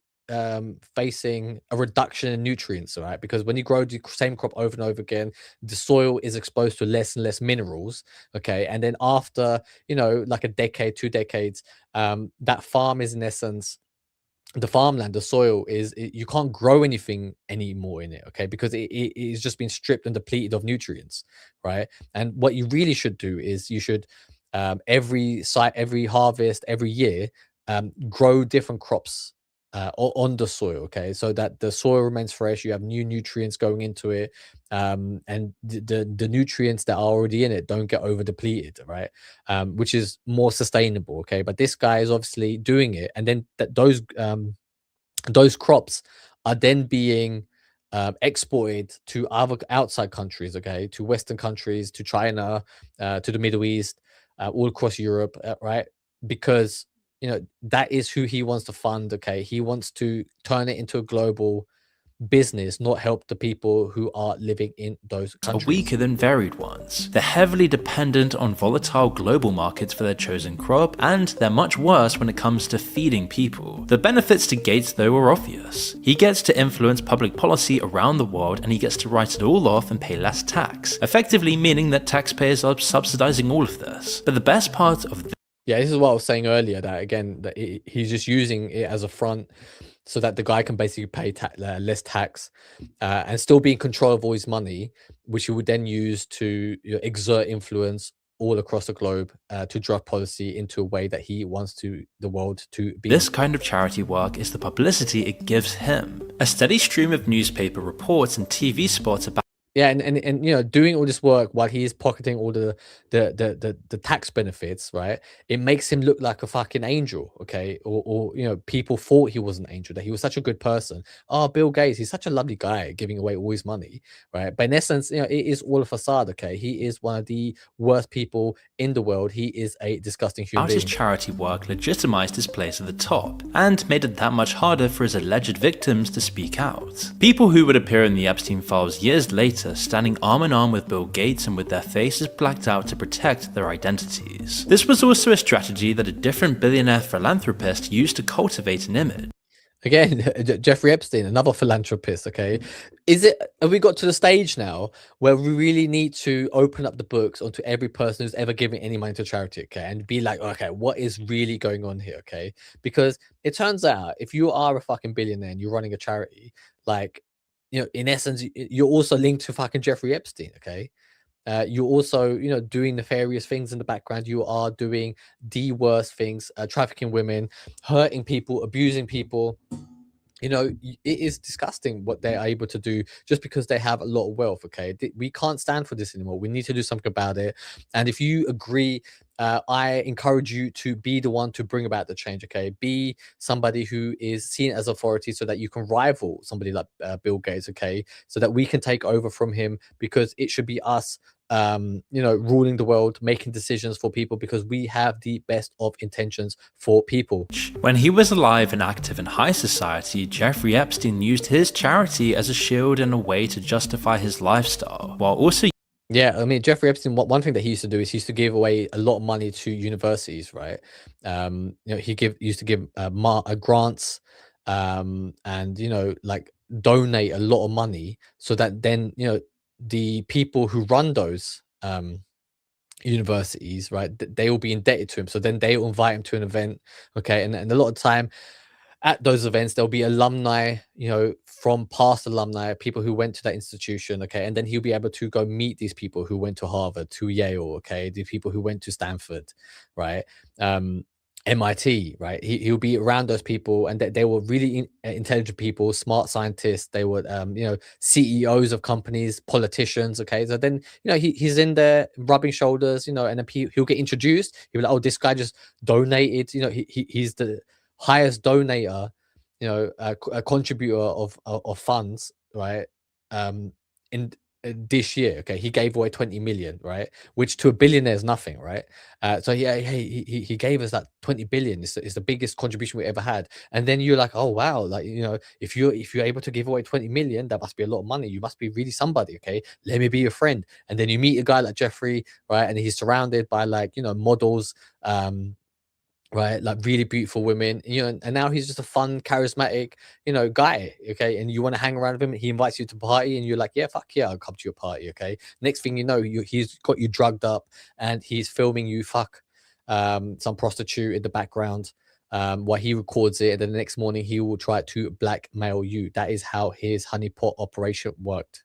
facing a reduction in nutrients, all right? Because when you grow the same crop over and over again, the soil is exposed to less and less minerals, okay? And then after like a decade, 2 decades, that farm is in essence, the farmland, the soil you can't grow anything anymore in it, okay? Because it is just been stripped and depleted of nutrients, right? And what you really should do is you should every harvest, every year, grow different crops on the soil, okay, so that the soil remains fresh, you have new nutrients going into it, and the nutrients that are already in it don't get over depleted, right? Which is more sustainable, okay? But this guy is obviously doing it, and then those crops are then being exported to other outside countries, okay, to Western countries, to China, to the Middle East, all across Europe, right? Because that is who he wants to fund, okay? He wants to turn it into a global business, not help the people who are living in those countries. Are weaker than varied ones. They're heavily dependent on volatile global markets for their chosen crop, and they're much worse when it comes to feeding people. The benefits to Gates, though, are obvious. He gets to influence public policy around the world, and he gets to write it all off and pay less tax, effectively meaning that taxpayers are subsidizing all of this. But the best part of yeah, this is what I was saying earlier, that again, that he's just using it as a front so that the guy can basically pay less tax and still be in control of all his money, which he would then use to exert influence all across the globe to drive policy into a way that he wants the world to be. This kind of charity work is the publicity it gives him. A steady stream of newspaper reports and TV spots about. Yeah, and doing all this work while he is pocketing all the tax benefits, right? It makes him look like a fucking angel, okay? Or people thought he was an angel, that he was such a good person. Oh, Bill Gates, he's such a lovely guy, giving away all his money, right? But in essence, it is all a facade, okay? He is one of the worst people in the world. He is a disgusting human being. His charity work legitimized his place at the top, and made it that much harder for his alleged victims to speak out. People who would appear in the Epstein files years later standing arm in arm with Bill Gates and with their faces blacked out to protect their identities. This was also a strategy that a different billionaire philanthropist used to cultivate an image. Again, Jeffrey Epstein, another philanthropist, okay? Have we got to the stage now where we really need to open up the books onto every person who's ever given any money to charity, okay? And be like, okay, what is really going on here, okay? Because it turns out, if you are a fucking billionaire and you're running a charity, like, in essence, you're also linked to fucking Jeffrey Epstein, okay? you're also, doing nefarious things in the background. You are doing the worst things, trafficking women, hurting people, abusing people. It is disgusting what they're able to do just because they have a lot of wealth. Okay, we can't stand for this anymore. We need to do something about it. And if you agree, I encourage you to be the one to bring about the change. Okay, be somebody who is seen as authority so that you can rival somebody like Bill Gates. Okay, so that we can take over from him, because it should be us, ruling the world, making decisions for people, because we have the best of intentions for people. When he was alive and active in high society, Jeffrey Epstein used his charity as a shield and a way to justify his lifestyle, while also Yeah, I mean, Jeffrey Epstein, one thing that he used to do is he used to give away a lot of money to universities, right? Used to give grants, and like donate a lot of money, so that then the people who run those universities, right, they will be indebted to him. So then they will invite him to an event, okay, and a lot of time at those events there'll be alumni, from past alumni, people who went to that institution, okay, and then he'll be able to go meet these people who went to Harvard, to Yale, okay, the people who went to Stanford, right, MIT, right. He'll be around those people, and they were really intelligent people, smart scientists. They were CEOs of companies, politicians, okay. So then he's in there rubbing shoulders, and then he'll get introduced. He'll be like, oh, this guy just donated, he's the highest donator, a contributor of funds, right, in this year. Okay, he gave away 20 million, right, which to a billionaire is nothing, right. So yeah, he gave us that 20 billion. It's the biggest contribution we ever had. And then you're like, oh wow, like, if you're able to give away 20 million, that must be a lot of money. You must be really somebody. Okay, let me be your friend. And then you meet a guy like Jeffrey, right, and he's surrounded by, like, models, right, like really beautiful women, and now he's just a fun, charismatic, guy, okay, and you want to hang around with him. He invites you to party, and you're like, yeah, fuck yeah, I'll come to your party. Okay, next thing you know, he's got you drugged up, and he's filming you fuck some prostitute in the background, while he records it, and then the next morning he will try to blackmail you. That is how his honeypot operation worked.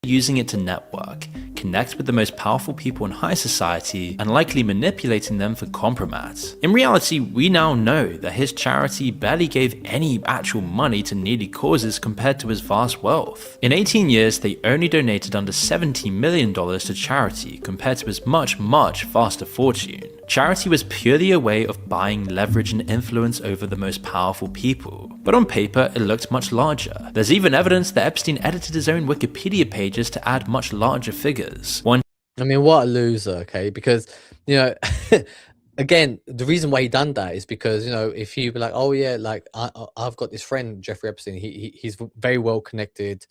using it to network, connect with the most powerful people in high society, and likely manipulating them for compromise. In reality, we now know that his charity barely gave any actual money to needy causes compared to his vast wealth. In 18 years, they only donated under $70 million to charity compared to his much, much vaster fortune. Charity was purely a way of buying leverage and influence over the most powerful people. But on paper, it looked much larger. There's even evidence that Epstein edited his own Wikipedia pages to add much larger figures. I mean, what a loser, okay? Because, again, the reason why he done that is because, if you be like, oh yeah, like I've got this friend, Jeffrey Epstein, he's very well connected.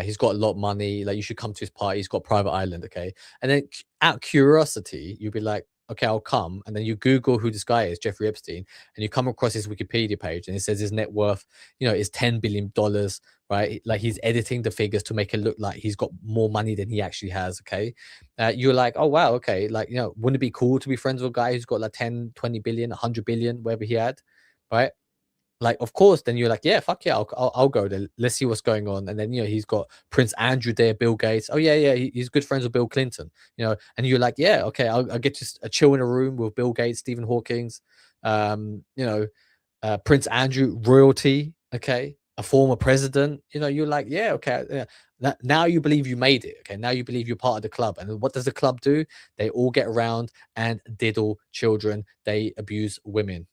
He's got a lot of money. Like, you should come to his party. He's got a private island, okay? And then out of curiosity, you'd be like, okay, I'll come. And then you Google who this guy is, Jeffrey Epstein, and you come across his Wikipedia page, and it says his net worth, is $10 billion, right? Like, he's editing the figures to make it look like he's got more money than he actually has, okay? You're like, oh, wow, okay. Like, wouldn't it be cool to be friends with a guy who's got like 10, 20 billion, 100 billion, whatever he had, right? Like, of course, then you're like, yeah, fuck yeah, I'll go there. Let's see what's going on. And then, he's got Prince Andrew there, Bill Gates. Oh, yeah, he's good friends with Bill Clinton, and you're like, yeah, okay, I'll get just a chill in a room with Bill Gates, Stephen Hawking's, Prince Andrew, royalty, okay, a former president, you're like, yeah, okay. Now you believe you made it, okay? Now you believe you're part of the club. And what does the club do? They all get around and diddle children. They abuse women.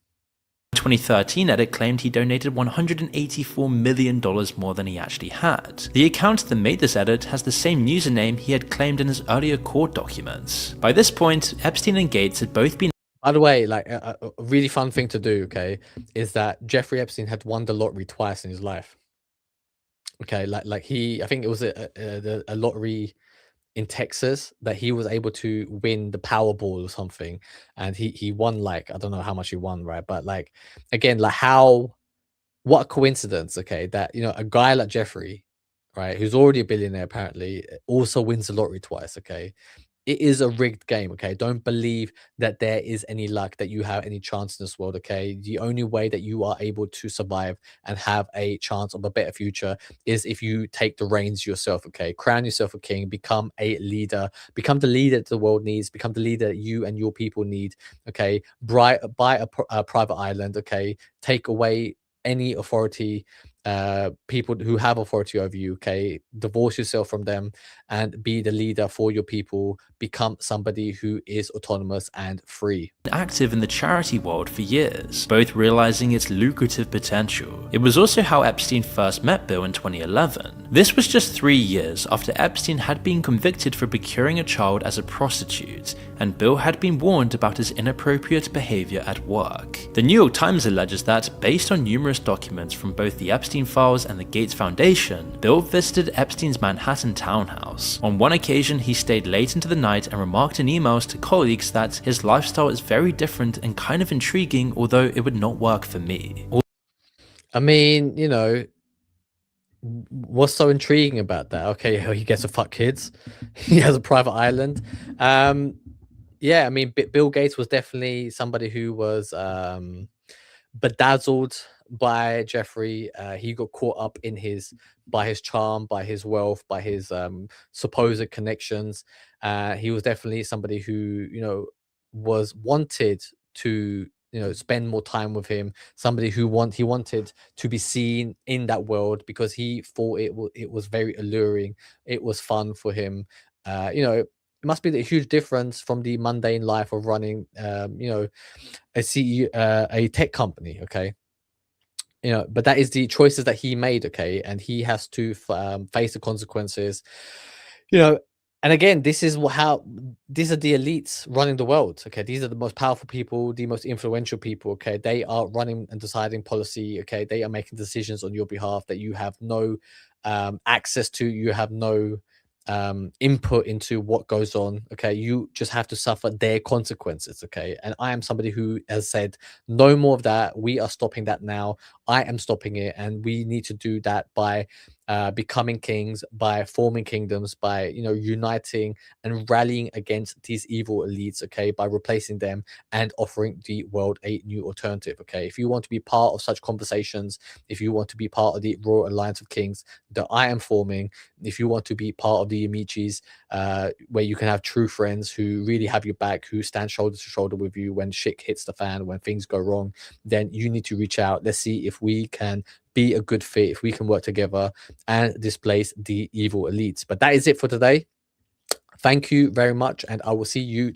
2013 edit claimed he donated $184 million more than he actually had. The account that made this edit has the same username he had claimed in his earlier court documents. By this point, Epstein and Gates had both been... By the way, like, a really fun thing to do, okay, is that Jeffrey Epstein had won the lottery twice in his life. Okay, like I think it was a lottery in Texas that he was able to win the Powerball or something, and he won, like, I don't know how much he won, right? But like, again, like, what a coincidence, okay, that a guy like Jeffrey, right, who's already a billionaire apparently, also wins the lottery twice, okay, it is a rigged game. Okay, don't believe that there is any luck, that you have any chance in this world. Okay, the only way that you are able to survive and have a chance of a better future is if you take the reins yourself. Okay, crown yourself a king, become a leader, become the leader that the world needs, become the leader that you and your people need. Okay, buy a private island. Okay, take away any authority, people who have authority over you. Okay, divorce yourself from them and be the leader for your people. Become somebody who is autonomous and free. Active in the charity world for years, both realizing its lucrative potential. It was also how Epstein first met Bill in 2011. This was just 3 years after Epstein had been convicted for procuring a child as a prostitute, and Bill had been warned about his inappropriate behavior at work. The New York Times alleges that, based on numerous documents from both the Epstein files and the Gates Foundation, Bill visited Epstein's Manhattan townhouse. On one occasion, he stayed late into the night and remarked in emails to colleagues that his lifestyle is very different and kind of intriguing, although it would not work for me. I mean, you know, what's so intriguing about that? Okay, he gets to fuck kids. He has a private island. Yeah, I mean, Bill Gates was definitely somebody who was bedazzled by Jeffrey. He got caught up in by his charm, by his wealth, by his supposed connections. He was definitely somebody who, you know, was wanted to, you know, spend more time with him. Somebody who he wanted to be seen in that world because he thought it was very alluring. It was fun for him. You know, it must be a huge difference from the mundane life of running, you know, a tech company. Okay, you know, but that is the choices that he made. Okay, and he has to face the consequences, you know. And again, this is how these are the elites running the world. Okay, these are the most powerful people, the most influential people. Okay, they are running and deciding policy. Okay, they are making decisions on your behalf that you have no access to. You have no input into what goes on. Okay, you just have to suffer their consequences. Okay, and I am somebody who has said no more of that. We are stopping that now. I am stopping it, and we need to do that by becoming kings, by forming kingdoms, by, you know, uniting and rallying against these evil elites. Okay, by replacing them and offering the world a new alternative. Okay, if you want to be part of such conversations, if you want to be part of the Royal Alliance of Kings that I am forming, if you want to be part of the Amicis, where you can have true friends who really have your back, who stand shoulder to shoulder with you when shit hits the fan, when things go wrong, then you need to reach out. Let's see if we can be a good fit, if we can work together and displace the evil elites. But that is it for today. Thank you very much, and I will see you